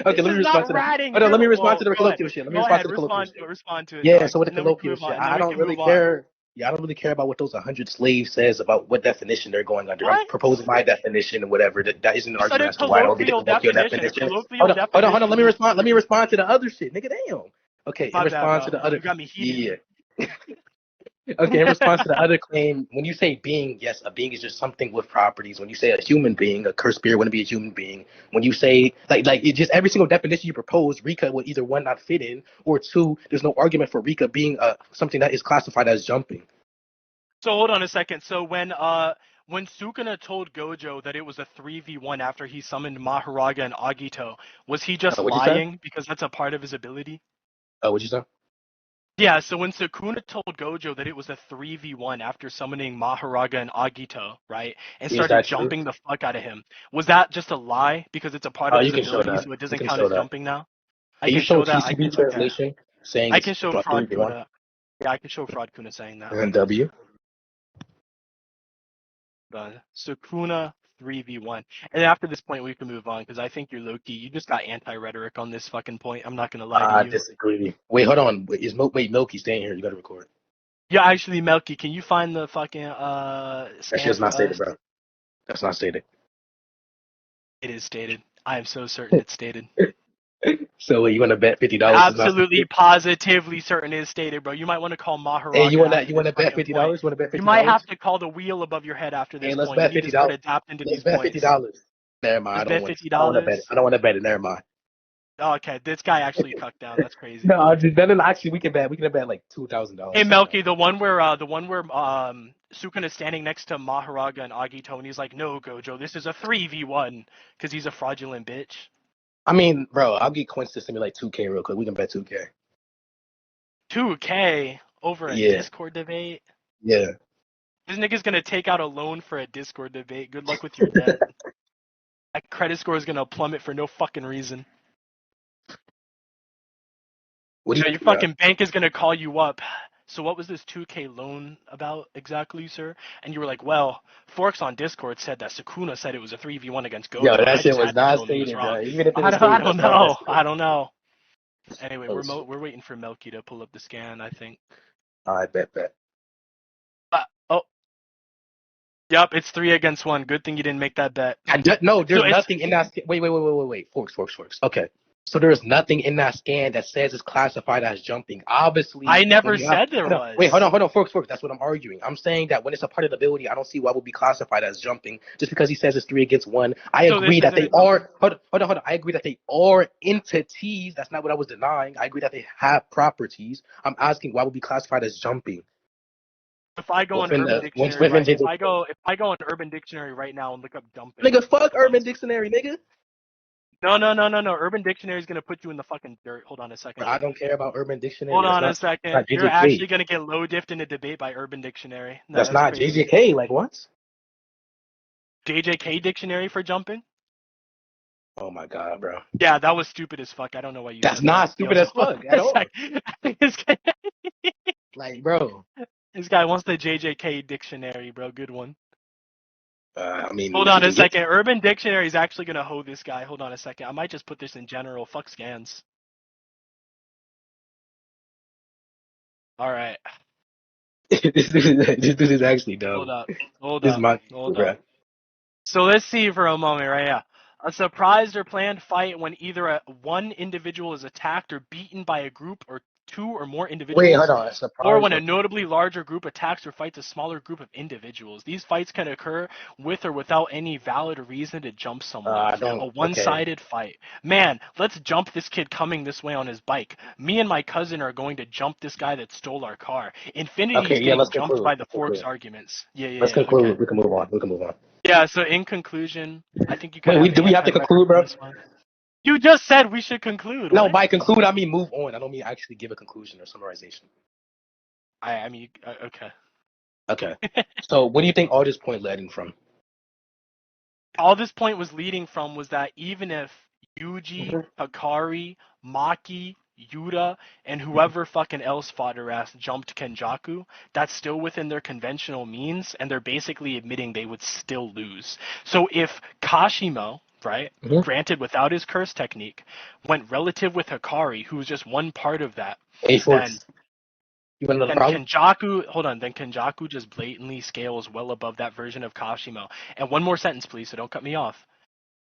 Okay, This let me is respond not to the. ratting. Hold on, let me respond Whoa, to the go ahead. colloquial shit. Let me Go respond ahead. to the colloquial shit. Respond to it, Yeah, dog. so with the And then we can colloquial move shit, on. And then I we don't can really move on. care. Yeah, I don't really care about what those 100 slaves says about what definition they're going under. I'm What? proposing my definition or whatever. That isn't an You said argument a as to why I don't get the colloquial colloquial definition. A definition. colloquial Hold on. definition is Let me respond to the other shit, nigga. Damn. Okay, in my bad, response bro. to the other. You got me heated. Yeah. Okay, in response to the other claim, when you say being, yes, a being is just something with properties. When you say a human being, a cursed spirit wouldn't be a human being. When you say like it just every single definition you propose, Rika would either one not fit in, or two, there's no argument for Rika being something that is classified as jumping. So hold on a second. So when Sukuna told Gojo that it was a 3v1 after he summoned Maharaga and Agito, was he just What'd you say? lying because that's a part of his ability? What'd you say? Yeah, so when Sukuna told Gojo that it was a 3v1 after summoning Maharaga and Agito, right, and Is started that true? jumping the fuck out of him, was that just a lie because it's a part Oh, of you his can show ability, that. so it You doesn't can count show as that. jumping now? I Can you can show show that. TCB Okay. translation saying I it's can show three Fraud to one Kuna. Yeah, I can show Fraud Kuna saying that. and then W? Sukuna 3v1. And after this point, we can move on because I think you're low key. You just got anti-rhetoric on this fucking point. I'm not gonna lie to I you. disagree. Wait, hold on. Wait, Milky staying here. You got to record. Yeah, actually, Melky, can you find the fucking That scan shit's for not stated, us? bro. That's not stated. It is stated. I am so certain it's stated. So you want to bet $50 is not Absolutely, stated? positively certain it is stated, bro. You might want to call Hey, Maharaga after you want this to bet fucking fifty point. dollars? Want to bet You fifty might have dollars? to call the wheel above your head after Hey, this let's point. You bet need to fifty start dollars. adapting to Let's these bet fifty points. dollars. Never mind. Let's I don't bet want. fifty I don't want to bet it. dollars. I don't want to bet it. Never mind. Oh, okay, this guy actually cucked down. That's crazy. No, then actually we can bet. We can bet like Hey $2,000. Melky, the one where Sukun is standing next to Maharaga and Agito, and he's like, "No, Gojo, this is a 3v1 because he's a fraudulent bitch." I mean, bro, I'll get Quince to simulate 2K real quick. We can bet 2K. 2K over a Yeah, Discord debate. yeah. This nigga's gonna take out a loan for a Discord debate. Good luck with your debt. That credit score is gonna plummet for no fucking reason. What do You you know, your think, bro? fucking bank is gonna call you up. So what was this 2K loan about exactly, sir? And you were like, well, Forks on Discord said that Sukuna said it was a 3v1 against Yo, Gojo, and that I shit just was had to not tell him he was stated, wrong. bro. Even if it I is don't, I stated, don't that's not that know. stated. I don't know. Anyway, Oh, we're waiting for Melky to pull up the scan, I think. all right, bet. Oh, yep, it's 3 against 1. Good thing you didn't make that bet. No, So there's it's nothing in that. Wait. Forks. Okay. So there's nothing in that scan that says it's classified as jumping. Obviously, I when never you have said there hold was. on, Forks. That's what I'm arguing. I'm saying that when it's a part of the ability, I don't see why it would be classified as jumping just because he says it's 3 against 1. I So this agree that isn't they a jump. are. Hold on. I agree that they are entities. That's not what I was denying. I agree that they have properties. I'm asking why would be classified as jumping If I go on within Urban the Dictionary within right, JJ. if I go on Urban Dictionary right now and look up dumping, Nigga, fuck hold on a Urban second. Dictionary, nigga. No. Urban Dictionary is gonna put you in the fucking dirt. Hold on a Bro, second. I don't care about Urban Dictionary. Hold on a second. That's not You're JJK. actually gonna get low diffed in a debate by Urban Dictionary. No, That's that's not crazy. JJK. Like what? JJK Dictionary for jumping? Oh my god, bro. Yeah, that was stupid as fuck. I don't know why you That's said that. not Yo, stupid as hold fuck on at a all. sec. this, guy, Like, bro. this guy wants the JJK Dictionary, bro. Good one. I mean, Hold if you on a can get, second. Urban Dictionary is actually gonna hoe this guy. Hold on a second. I might just put this in general. Fuck scans. All right. this dude is actually Hold dumb. up. Hold This is up. my Hold up. bro. So let's see for a moment right here. A surprised or planned fight when either one individual is attacked or beaten by a group or two or more Wait, hold individuals, on. or Surprise when a or notably larger group attacks or fights a smaller group of individuals. These fights can occur with or without any valid reason to jump someone. I don't. A Okay. one-sided fight. Man, let's jump this kid coming this way on his bike. Me and my cousin are going to jump this guy that stole our car. Infinity's Okay. Yeah. getting Let's jumped conclude. by the Forks arguments. Let's Yeah. Okay. conclude. We can move on. We can move on. Yeah, so in conclusion, I think you kind Wait. of have Do we have to anti-rhetoric conclude, on bro? this one. You just said we should conclude. No. What? By conclude, I mean move on. I don't mean actually give a conclusion or summarization. I mean, okay. Okay. So, what do you think all this point led in from? All this point was leading from was that even if Yuji, Mhm. Hikari, Maki, Yuta, and whoever fucking else fought her ass jumped Kenjaku, that's still within their conventional means, and they're basically admitting they would still lose. So if Kashimo, right, Mhm. granted without his curse technique, went relative with Hikari, who's just one part of that, Hey, then Forks. You want another then problem? Kenjaku just blatantly scales well above that version of Kashimo. And one more sentence, please, so don't cut me off.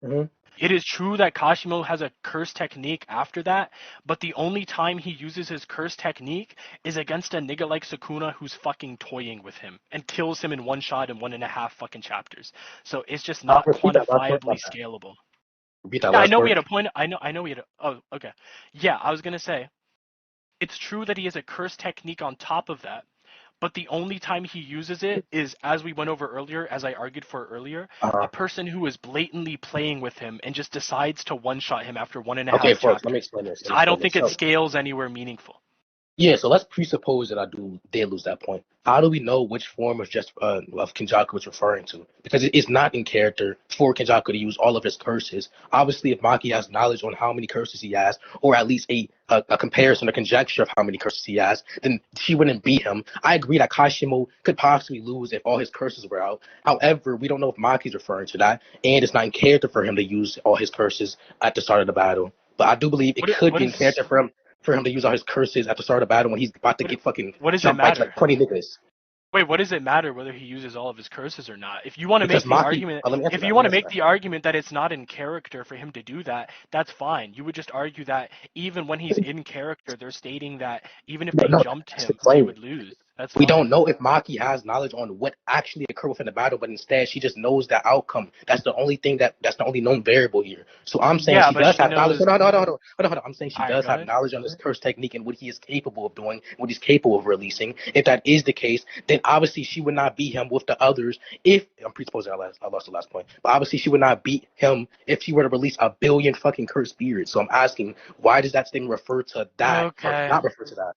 Hmm. It is true that Kashimo has a curse technique after that, but the only time he uses his curse technique is against a nigga like Sukuna who's fucking toying with him and kills him in one shot in 1.5 fucking chapters. So it's just not Repeat that last part. quantifiably scalable. Repeat that Yeah, I last know we part. had a point. I know we had a. Oh, okay. Yeah, I was gonna say it's true that he has a curse technique on top of that, but the only time he uses it is, as we went over earlier, as I argued for earlier, a Uh, person who is blatantly playing with him and just decides to one-shot him after one and a okay, half first, let me chapters. explain this. Let So me I explain don't this. think it So, scales anywhere meaningful. yeah, so let's presuppose that I did lose that point. How do we know which form of Kenjaku it's referring to? Because it's not in character for Kenjaku to use all of his curses. Obviously, if Maki has knowledge on how many curses he has, or at least a comparison or conjecture of how many curses he has, then she wouldn't beat him. I agree that Kashimo could possibly lose if all his curses were out. However, we don't know if Maki's referring to that, and it's not in character for him to use all his curses at the start of the battle. But I do believe it could What be in is character for him to use all his curses at the start of battle when he's about to what get fucking what does it jumped by like matter? 20 niggas. Wait, what does it matter whether he uses all of his curses or not? If you want to Because make the Maki, argument, let me answer if that. you Let want me to answer make that. the argument that it's not in character for him to do that, that's fine. You would just argue that even when he's in character, they're stating that even if No, they no, jumped that's the him, they claim. would lose. That's We fine. don't know if Maki has knowledge on what actually occurred within the battle, but instead she just knows the outcome. That's the only known variable here. So I'm saying Yeah, she but does she have knowledge. knows. Hold on. I'm saying she All right, does go have ahead. knowledge on this curse technique and what he is capable of doing, what he's capable of releasing. If that is the case, then obviously she would not beat him with the others. If I'm presupposing I lost the last point, but obviously she would not beat him if she were to release a billion fucking cursed spirits. So I'm asking, why does that thing refer to that or Okay. not refer to that?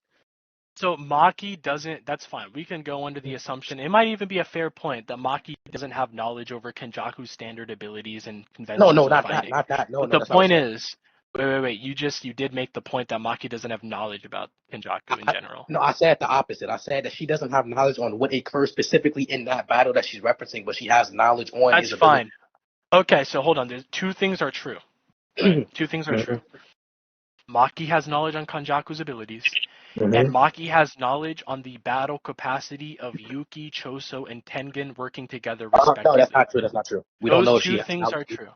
So Maki doesn't. That's fine. We can go under the assumption. It might even be a fair point that Maki doesn't have knowledge over Kenjaku's standard abilities and No, conventions no, of not that, fighting. not that. No, But no, the that's not what point I'm saying. is, wait. You did make the point that Maki doesn't have knowledge about Kenjaku in I, general. no, I said the opposite. I said that she doesn't have knowledge on what occurs specifically in that battle that she's referencing, but she has knowledge on That's his ability. fine. Okay, so hold on. There's two things are true, right? Two things are true. Hmm. Maki has knowledge on Kenjaku's abilities, and Hmm. Maki has knowledge on the battle capacity of Yuki, Choso, and Tengen working together No, that's respectively. not true. That's not true. We don't Those know if she two has things knowledge. are true.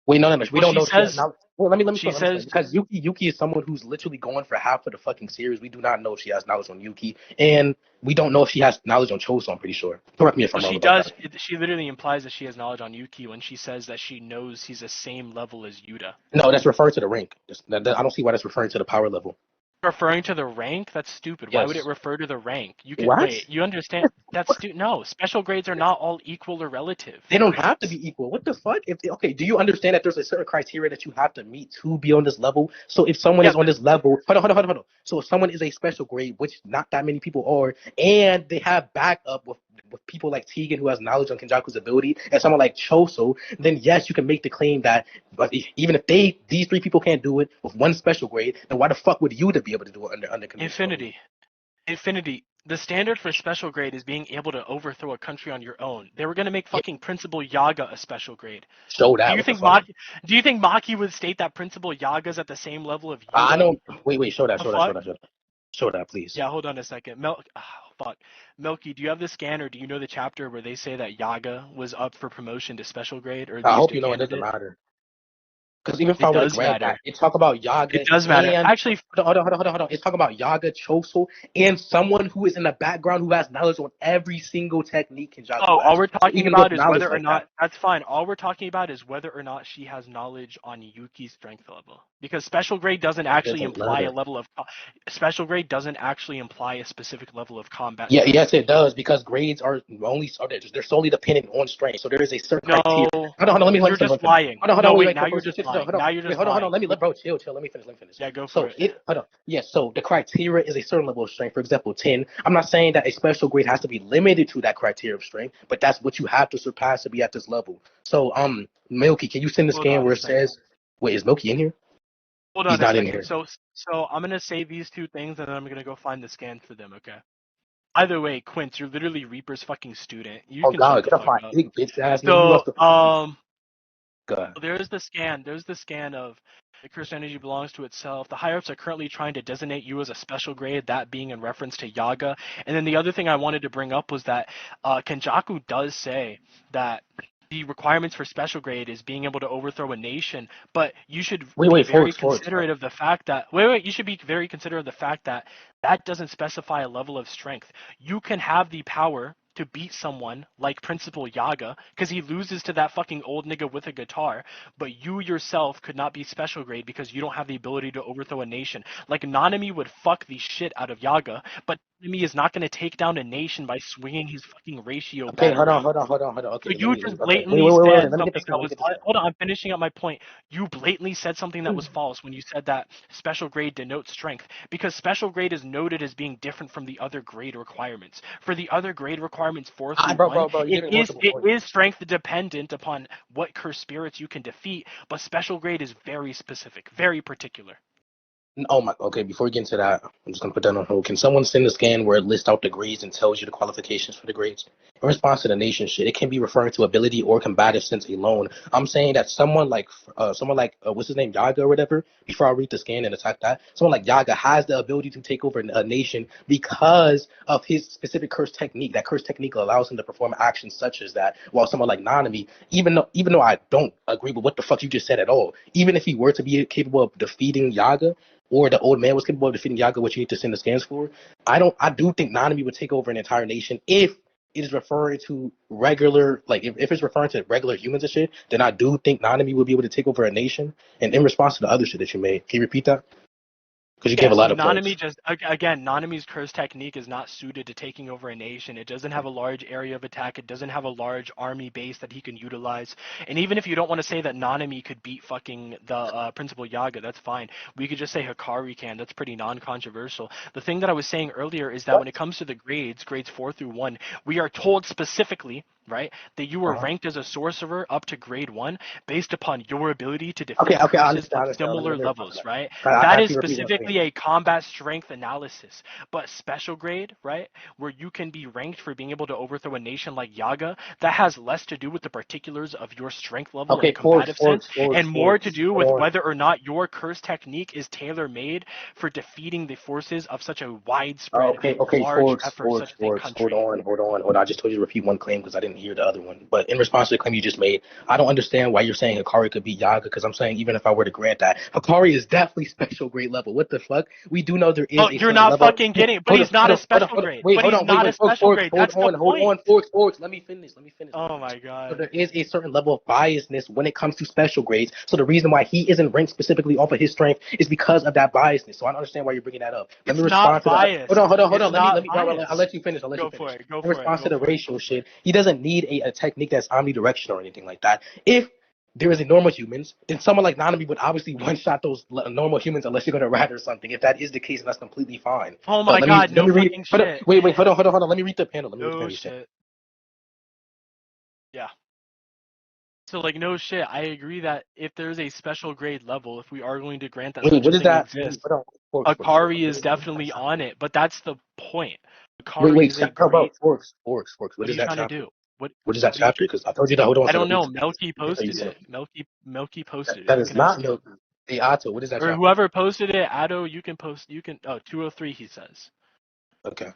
Wait, no. We Well, don't know if she has knowledge. Well, she let me explain. says, Because Yuki is someone who's literally going for half of the fucking series. We do not know if she has knowledge on Yuki, and we don't know if she has knowledge on Choso. I'm pretty sure. Correct me if well, I'm wrong she about does. that. She literally implies that she has knowledge on Yuki when she says that she knows he's the same level as Yuta. No, that's referring to the rank. I don't see why that's referring to the power level. Referring to the rank? That's stupid. Why would it Yes. refer to the rank? You can What? wait. You understand? That's no. Special grades are not all equal or relative. They don't have to be equal. What the fuck? If okay, do you understand that there's a certain criteria that you have to meet to be on this level? So if someone Yeah, is on but this level, hold on. So if someone is a special grade, which not that many people are, and they have backup with people like Tegan who has knowledge on Kenjaku's ability, and someone like Choso, then yes, you can make the claim that. But even if these three people can't do it with one special grade, then why the fuck would you to be able to do it under conventional rules? Infinity. Infinity. The standard for special grade is being able to overthrow a country on your own. They were gonna make Yeah, fucking Principal Yaga a special grade. show Do that. you What the think fuck? Maki? Do you think Maki would state that Principal Yaga's at the same level of I Yuta? know. Wait. Show that. The Show that. Show fuck? that. Show that, please. Yeah, hold on a second. Fuck. Milky, do you have the scan or do you know the chapter where they say that Yaga was up for promotion to special grade or at I least hope a you know it doesn't candidate? matter. Because even if I It would have does read matter. that, it talk about It Yaga does matter. and Actually, hold on. It's talking about Yaga Choso and someone who is in the background who has knowledge on every single technique Kenjaku all has. we're So talking even with about is knowledge whether or like that, not that's fine. All we're talking about is whether or not she has knowledge on Yuki's strength level. Because special grade doesn't it actually doesn't imply a matter. level of special grade doesn't actually imply a specific level of combat Yeah, strength. yes, it does because grades are only they're solely dependent on strength. So there is a certain No, criteria. Hold on. Let me you're finish. just lying. Hold on. No, wait, Wait. now you're Chill, just chill, chill, lying. hold on. Now you're Wait. just Hold on. lying. Let me bro. Chill. Let me finish. Yeah, go for So it. it hold on. Yeah. So the criteria is a certain level of strength. For example, 10. I'm not saying that a special grade has to be limited to that criteria of strength, but that's what you have to surpass to be at this level. So Milky, can you send the Hold scan on where a it second. says, wait, is Milky in here? Hold He's on a not in second. here. So I'm gonna say these two things and then I'm gonna go find the scan for them. Okay. Either way, Quint, you're literally Reaper's fucking student. You Oh can shut God, the get off fuck my up. big bitch ass nigga. You So lost the God. there's the scan. There's the scan of the cursed energy belongs to itself. The higher ups are currently trying to designate you as a special grade, that being in reference to Yaga. And then the other thing I wanted to bring up was that Kenjaku does say that the requirements for special grade is being able to overthrow a nation, but you should be Wait, very Forks. considerate of the fact that wait, you should be very considerate of the fact that that doesn't specify a level of strength. You can have the power to beat someone like Principal Yaga because he loses to that fucking old nigga with a guitar, but you yourself could not be special grade because you don't have the ability to overthrow a nation. Like Nanami would fuck the shit out of Yaga, but Nanami is not going to take down a nation by swinging his fucking ratio Okay, hold on, battery. hold on, hold on, hold on. So Okay, you let just me. Okay, blatantly wait. said Let me get something this in. that Let me was get this in. hold on, I'm finishing up my point. You blatantly said something that was false when you said that special grade denotes strength because special grade is noted as being different from the other grade requirements. For the other grade requirements 4 through Bro, 1, you it gave me is multiple it points. is strength dependent upon what cursed spirits you can defeat, but special grade is very specific, very particular. Oh my. Okay, before we get into that, I'm just gonna put that on hold. Can someone send a scan where it lists out the grades and tells you the qualifications for the grades? In response to the nation shit, it can be referring to ability or combative sense alone. I'm saying that someone like what's his name, Yaga or whatever. Before I read the scan and attack that, someone like Yaga has the ability to take over a nation because of his specific curse technique. That curse technique allows him to perform actions such as that. While someone like Nanami, even though I don't agree with what the fuck you just said at all, even if he were to be capable of defeating Yaga, or the old man was capable of defeating Yaga, which you need to send the scans for. I do think Nanami would take over an entire nation if it is referring to regular, like if it's referring to regular humans and shit, then I do think Nanami would be able to take over a nation. And in response to the other shit that you made, can you repeat that? Because you gave Yeah, a so lot of Nanami points. just again, Nanami's curse technique is not suited to taking over a nation. It doesn't have a large area of attack. It doesn't have a large army base that he can utilize. And even if you don't want to say that Nanami could beat fucking the Principal Yaga, that's fine. We could just say Hikari can. That's pretty non-controversial. The thing that I was saying earlier is that when it comes to the grades 4 through 1, we are told specifically, right, that you were Uh-huh. ranked as a sorcerer up to grade 1 based upon your ability to Okay, defeat I curses understand. of I understand. similar Let me respond to levels, right? that. I That is actually repeat one thing. specifically a combat strength analysis. But special grade, right, where you can be ranked for being able to overthrow a nation like Yaga, that has less to do with the particulars of your strength level in a Okay, Forks, combative sense, Forks, Forks, and more to Forks. do with Hold on. whether or not your curse technique is tailor made for defeating the forces of such a widespread, Okay, large effort such as a Hold country. on, I just told you to repeat one claim because I didn't hear the other one. But in response to the claim you just made, I don't understand why you're saying Hikari could beat Yaga because I'm saying even if I were to grant that, Hikari is definitely special grade level. What the fuck? We do know there is Oh, a you're certain not level. fucking getting, but he's not a special grade. Wait, But he's not a special grade. That's the Hold point. on, Forks. Let me Oh finish. my So god. there is a certain level of biasness when it comes to special grades. So the reason why he isn't ranked specifically off of his strength is because of that biasness. So I don't understand why you're bringing that up. Let me It's not respond to the. biased. Hold It's on. not Bro, I'll biased. let you finish. Go for it. Go In for it. response to Go the for it. racial shit, he doesn't need a technique that's omnidirectional or anything like that. If there is a normal humans, then someone like Nanami would obviously one shot those normal humans unless you're gonna rat or something. If that is the case, that's completely fine. Oh But my god, let no me read. fucking Hold on, shit. hold on. Let me read the panel. Let me read the No panel. shit. Yeah. So like no shit. I agree that if there's a special grade level, if we are going to grant that Wait, such a what is thing that? exists, Hold on, Forks. Akari is definitely on it. But that's the point. Wait, Akari is a bro, great. Forks. What What are is you that trying to chapter? do? What What is that what are you chapter? Because I told you that. Hold on, I so to don't read know. the Melky panel you posted said. it. Melky posted it. That You is can ask not him. Milky. Hey, Otto, what is that Or chapter? whoever posted it, Ado, you can post you can 203 he says. Okay.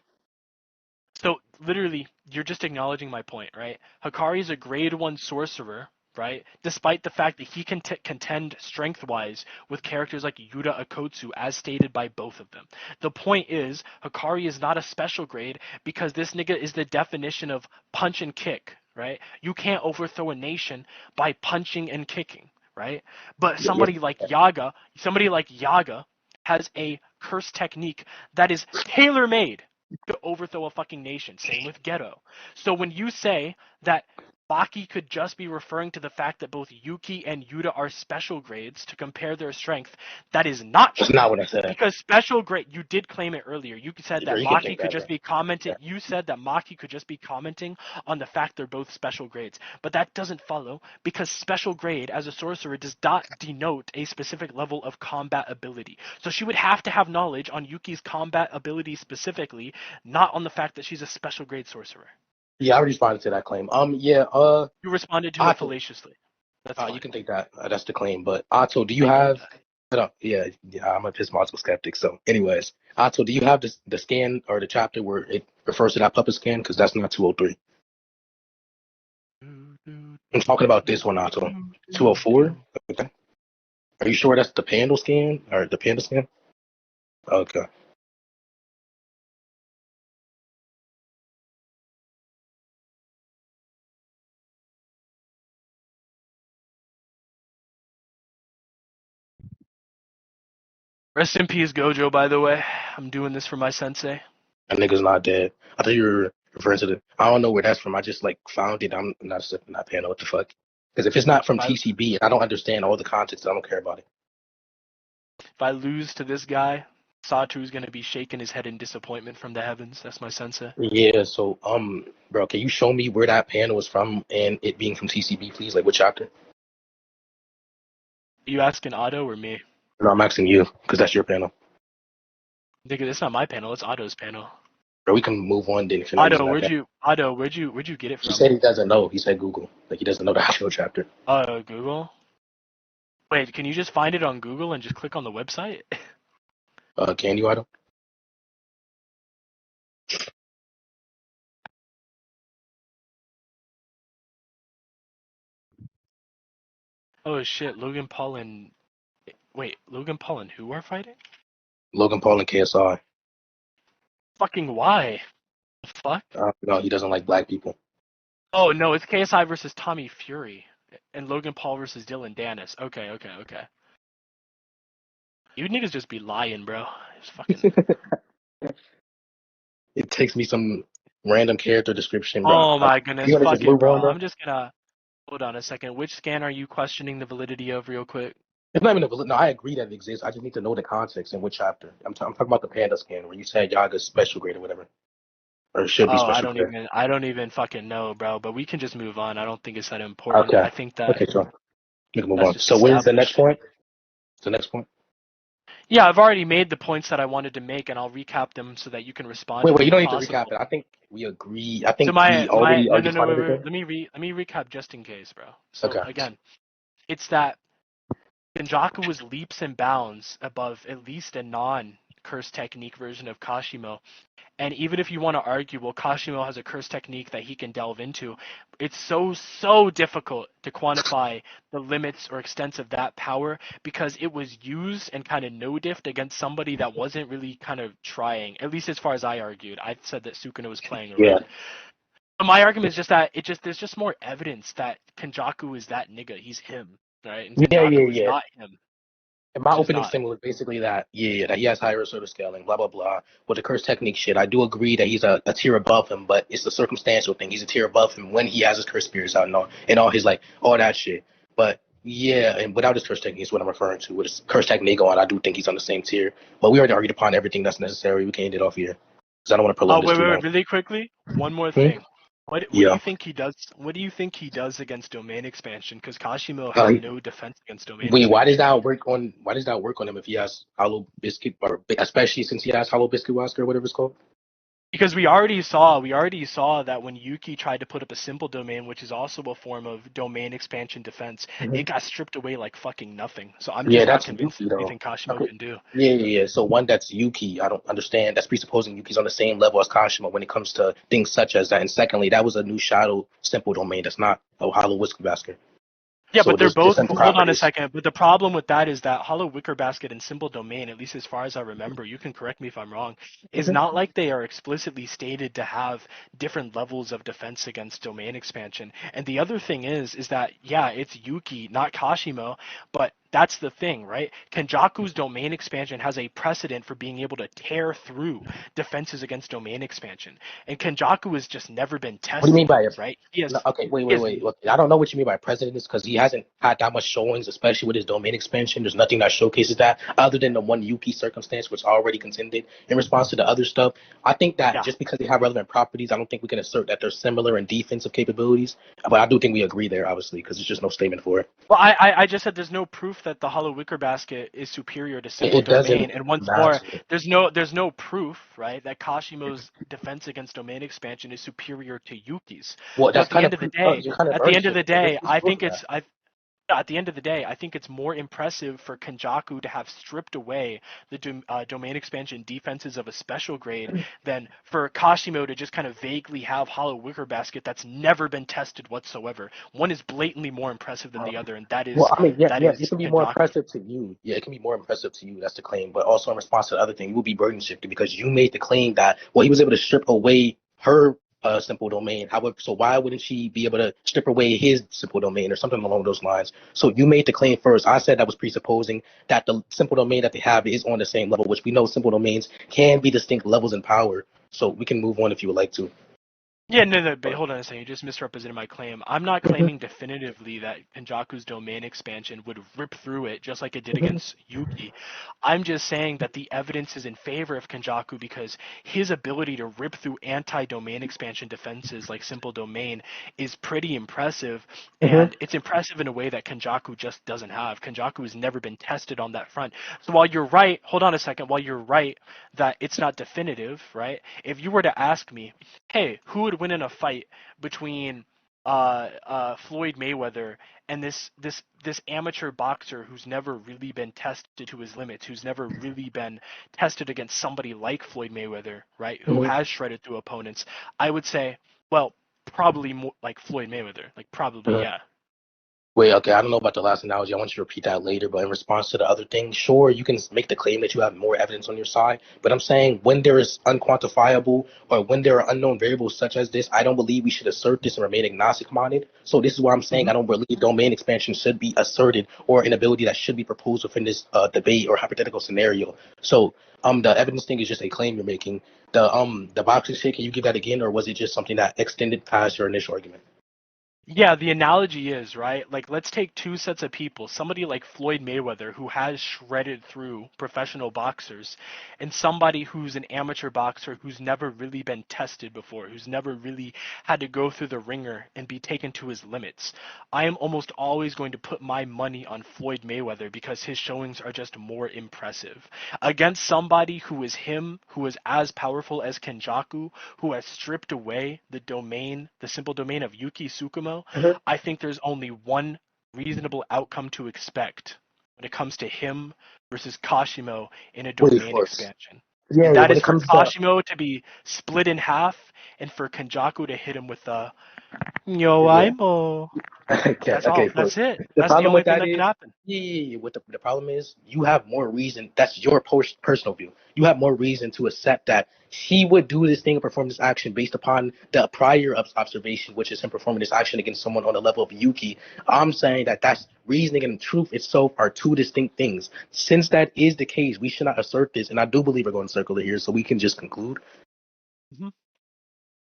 So literally, you're just acknowledging my point, right? Hakari is a grade 1 sorcerer, right? Despite the fact that he can contend strength-wise with characters like Yuta Akotsu, as stated by both of them. The point is, Hakari is not a special grade because this nigga is the definition of punch and kick, right? You can't overthrow a nation by punching and kicking, right? But Yeah. somebody like Yaga has a curse technique that is tailor-made to overthrow a fucking nation. Same with Ghetto. So when you say that Baki could just be referring to the fact that both Yuki and Yuta are special grades to compare their strength, that is not That's true. not what I said. Because special grade, you did claim it earlier. You said Sure, that you can Maki think could that, just bro. be commenting. You said that Maki could just be commenting on the fact they're both special grades. But that doesn't follow because special grade as a sorcerer does not denote a specific level of combat ability. So she would have to have knowledge on Yuki's combat ability specifically, not on the fact that she's a special grade sorcerer. Yeah, I already responded to that claim. You responded to it Otto, fallaciously. That's you fine. can take that. That's the claim. But Otto, do you I know have? that. I don't, yeah, I'm a epistemological skeptic. So, anyways, Otto, do you have the scan or the chapter where it refers to that puppet scan? Because that's not 203. I'm talking about this one, Nato. 204? Okay. Are you sure that's the Panda scan? Or the Panda scan? Okay. Rest in peace, Gojo, by the way. I'm doing this for my sensei. That nigga's not dead. I thought you were referring to the. I don't know where that's from. I just like found it. I'm not paying. What the fuck? Because if it's not from If I, TCB, I don't understand all the context. I don't care about it. if I lose to this guy, Satu's gonna be shaking his head in disappointment from the heavens. That's my sensei. Yeah. So bro, can you show me where that panel is from and it being from TCB, please? Like what chapter? Are you asking Otto or me? No, I'm asking you because that's your panel. Nigga, it's not my panel. It's Otto's panel. Bro, we can move on then if you're not using that panel. Where'd you get it He from? said he doesn't know. He said Google. Like he doesn't know the actual chapter. Google. Wait, can you just find it on Google and just click on the website? Can you, Adam? Oh shit, Logan Paul and wait, Logan Paul and who are fighting? Logan Paul and KSI. Fucking why? The fuck? No, he doesn't like black people. Oh no, it's KSI versus Tommy Fury and Logan Paul versus Dylan Dennis. Okay. You niggas just be lying, bro. It's fucking. It takes me some random character description, bro. Oh my You goodness, gonna just fuck it, move bro. on, bro? I'm just gonna hold on a second. Which scan are you questioning the validity of, real quick? It's not even a no. I agree that it exists. I just need to know the context in which chapter. I'm talking about the panda scan where you said Yaga's special grade or whatever, or should be Oh, special grade. I don't even fucking know, bro. But we can just move on. I don't think it's that important. Okay. I think that Okay, so we can move that's on. just So what is the next established. point? The next point. Yeah, I've already made the points that I wanted to make, and I'll recap them so that you can respond to Wait. them You if don't need to recap possible. it. I think we agree. I So think we my already no no argued no part of wait, it wait, there. let me recap just in case, bro. So Okay. again, it's that Kenjaku was leaps and bounds above at least a non-curse technique version of Kashimo. And even if you want to argue, well, Kashimo has a curse technique that he can delve into, it's so difficult to quantify the limits or extents of that power because it was used and kind of no-diffed against somebody that wasn't really kind of trying, at least as far as I argued. I said that Sukuna was playing Yeah. around. But my argument is just that there's just more evidence that Kenjaku is that nigga. He's him, right? And Kenjaku is Yeah. not him. And my He's just opening not. statement was basically that, that he has higher sort of scaling, blah, blah, blah. With the curse technique shit, I do agree that he's a tier above him, but it's a circumstantial thing. He's a tier above him when he has his curse spirits out and all his, like, all that shit. But, yeah, and without his curse technique is what I'm referring to. With his curse technique on, I do think he's on the same tier. But we already argued upon everything that's necessary. We can end it off here. Because I don't want to Oh, prolong this too long. really quickly. One more Hmm? thing. What do Yeah. you think he does? What do you think he does against domain expansion? Because Kashimo Uh, has no defense against domain Wait, expansion. why does that work on him if he has hollow biscuit, or especially since he has hollow biscuit Wasker or whatever it's called? Because we already saw that when Yuki tried to put up a simple domain, which is also a form of domain expansion defense, it got stripped away like fucking nothing. So I'm Yeah, just not that's convinced Yuki there's though. anything Kashimo Okay. can do. Yeah. So one that's Yuki, I don't understand. That's presupposing Yuki's on the same level as Kashima when it comes to things such as that. And secondly, that was a new shadow simple domain. That's not a hollow whiskey basket. Yeah, So but they're there's both. different Hold on a properties. second. But the problem with that is that Hollow Wicker Basket and Simple Domain, at least as far as I remember, you can correct me if I'm wrong, is Mhm. not like they are explicitly stated to have different levels of defense against domain expansion. And the other thing is that yeah, it's Yuki, not Kashimo, but that's the thing, right? Kenjaku's domain expansion has a precedent for being able to tear through defenses against domain expansion, and Kenjaku has just never been What do you mean tested, by it? right? No, okay, He has wait. Okay, I don't know what you mean by precedence because he hasn't had that much showings, especially with his domain expansion. There's nothing that showcases that other than the one Yuki circumstance, which already contended in response to the other stuff. I think that yeah. just because they have relevant properties, I don't think we can assert that they're similar in defensive capabilities. But I do think we agree there, obviously, because there's just no statement for it. Well, I just said there's no proof that the hollow wicker basket is superior to simple It doesn't domain, and once more, matter. there's no proof, right, that Kashimo's defense against domain expansion is superior to Yuki's. Well, So that's kind of at you're kind of the end of urging. the Where's day, the proof of that? At the end of the day, I think it's more impressive for Kenjaku to have stripped away the domain expansion defenses of a special grade than for Kashimo to just kind of vaguely have Hollow Wicker Basket that's never been tested whatsoever. One is blatantly more impressive than the other, and that Well, is I mean, yeah, that yes, it is can be more Kenjaku. impressive to you. Yeah, it can be more impressive to you. That's the claim. But also in response to the other thing, you will be burden shifted because you made the claim that, well, he was able to strip away her simple domain. However, so why wouldn't she be able to strip away his simple domain or something along those lines? So you made the claim first. I said that was presupposing that the simple domain that they have is on the same level, which we know simple domains can be distinct levels in power. So we can move on if you would like to. Yeah, no, but hold on a second. You just misrepresented my claim. I'm not Mhm, claiming definitively that Kenjaku's domain expansion would rip through it just like it did mhm, against Yuki. I'm just saying that the evidence is in favor of Kenjaku because his ability to rip through anti-domain expansion defenses like simple domain is pretty impressive, mhm, and it's impressive in a way that Kenjaku just doesn't have. Kenjaku has never been tested on that front. So while you're right, hold on a second, while you're right that it's not definitive, right? If you were to ask me, hey, who would win in a fight between Floyd Mayweather and this amateur boxer who's never really been tested to his limits, who's never really been tested against somebody like Floyd Mayweather, right? Who mhm. has shredded through opponents? I would say, well, probably more like Floyd Mayweather, like probably Mhm. yeah. Wait, okay, I don't know about the last analogy. I want you to repeat that later. But in response to the other thing, sure, you can make the claim that you have more evidence on your side. But I'm saying when there is unquantifiable or when there are unknown variables such as this, I don't believe we should assert this and remain agnostic minded. So this is why I'm saying Mm-hmm. I don't believe domain expansion should be asserted or an ability that should be proposed within this debate or hypothetical scenario. So the evidence thing is just a claim you're making. The boxing shit, can you give that again, or was it just something that extended past your initial argument? Yeah, the analogy is, right? Like, let's take two sets of people. Somebody like Floyd Mayweather, who has shredded through professional boxers, and somebody who's an amateur boxer who's never really been tested before, who's never really had to go through the ringer and be taken to his limits. I am almost always going to put my money on Floyd Mayweather because his showings are just more impressive. Against somebody who is him, who is as powerful as Kenjaku, who has stripped away the domain, the simple domain of Yuki Tsukumo, I think there's only one reasonable outcome to expect when it comes to him versus Kashimo in a Wait domain for expansion. yeah, And yeah. that When is it for comes to Kashimo to be split in half and for Kenjaku to hit him with the Yo yeah. Aimo. Okay, That's okay. all. So That's it. the That's the problem only with thing that that can is, happen. yeah, yeah, yeah. What the problem is, you have more reason. That's your personal view. You have more reason to accept that he would do this thing and perform this action based upon the prior observation, which is him performing this action against someone on the level of Yuki. I'm saying that that's reasoning and truth itself are two distinct things. Since that is the case, we should not assert this, and I do believe we're going circular here, so we can just conclude. Mhm.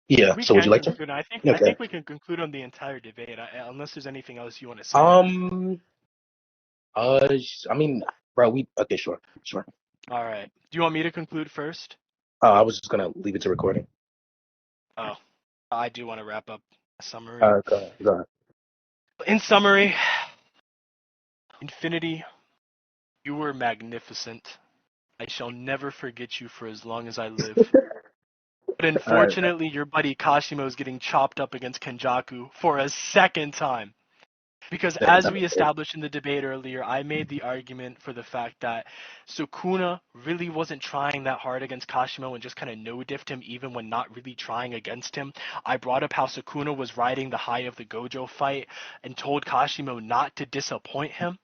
Yeah. We So would can you like to? conclude. I Okay. think we can conclude on the entire debate, unless there's anything else you want to say. Um. I mean, bro, we okay, sure, sure. All right. Do you want me to conclude first? I was just gonna leave it to recording. Oh, I do want to wrap up a summary. Go ahead, go ahead. In summary, Infinity, you were magnificent. I shall never forget you for as long as I live. But All right, man. unfortunately, your buddy Kashimo is getting chopped up against Kenjaku for a second time. Because as we established in the debate earlier, I made the argument for the fact that Sukuna really wasn't trying that hard against Kashimo and just kind of no-diffed him even when not really trying against him. I brought up how Sukuna was riding the high of the Gojo fight and told Kashimo not to disappoint him,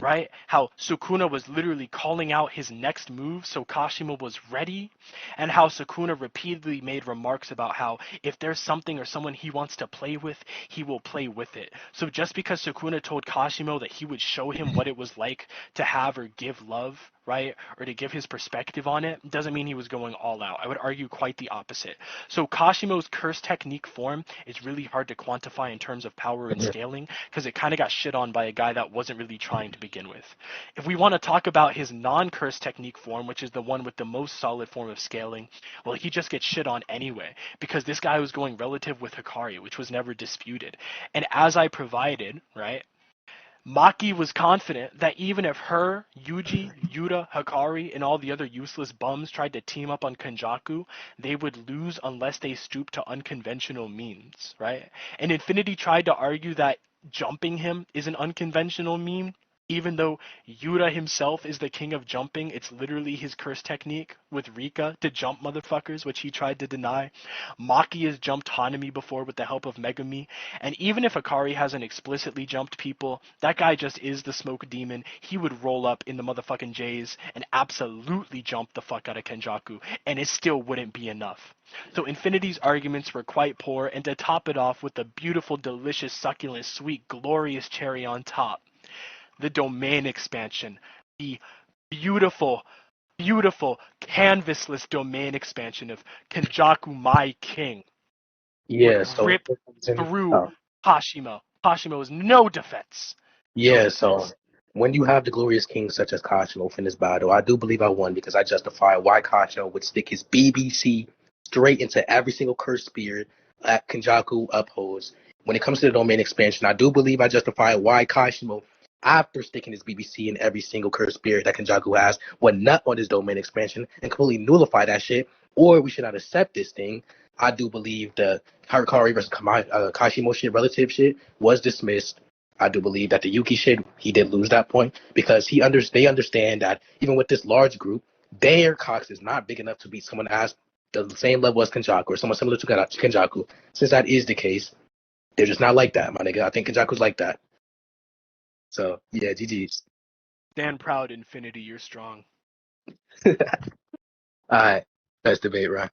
right? How Sukuna was literally calling out his next move so Kashima was ready, and how Sukuna repeatedly made remarks about how if there's something or someone he wants to play with, he will play with it. So just because Sukuna told Kashimo that he would show him what it was like to have or give love, right, or to give his perspective on it, doesn't mean he was going all out. I would argue quite the opposite. So Kashimo's curse technique form is really hard to quantify in terms of power and scaling because it kind of got shit on by a guy that wasn't really trying to begin with. If we want to talk about his non-curse technique form, which is the one with the most solid form of scaling, well, he just gets shit on anyway because this guy was going relative with Hikari, which was never disputed. And as I provided, right, Maki was confident that even if her, Yuji, Yuta, Hikari, and all the other useless bums tried to team up on Kenjaku, they would lose unless they stooped to unconventional means, right? And Infinity tried to argue that jumping him is an unconventional meme. Even though Yura himself is the king of jumping, it's literally his curse technique with Rika to jump motherfuckers, which he tried to deny. Maki has jumped Hanami before with the help of Megumi, and even if Akari hasn't explicitly jumped people, that guy just is the smoke demon. He would roll up in the motherfucking J's and absolutely jump the fuck out of Kenjaku, and it still wouldn't be enough. So Infinity's arguments were quite poor, and to top it off with the beautiful, delicious, succulent, sweet, glorious cherry on top, the domain expansion, the beautiful, beautiful, canvasless domain expansion of Kenjaku My King would Yeah, so rip through Kashimo. Kashimo is no defense. No yeah, so defense. when you have the glorious kings such as Kashimo in this battle, I do believe I won because I justify why Kashimo would stick his BBC straight into every single curse spear that Kenjaku upholds. When it comes to the domain expansion, I do believe I justify why Kashimo, after sticking his BBC in every single curse spear that Kenjaku has, would nut on his domain expansion and completely nullify that shit, or we should not accept this thing. I do believe the Harakari versus Kashimo shit, relative shit, was dismissed. I do believe that the Yuki shit, he did lose that point because they understand that even with this large group, their Cox is not big enough to beat someone as the same level as Kenjaku or someone similar to Kenjaku. Since that is the case, they're just not like that, my nigga. I think Kenjaku's like that. So yeah, GG's. Stand proud, Infinity. You're strong. All right, best debate, right?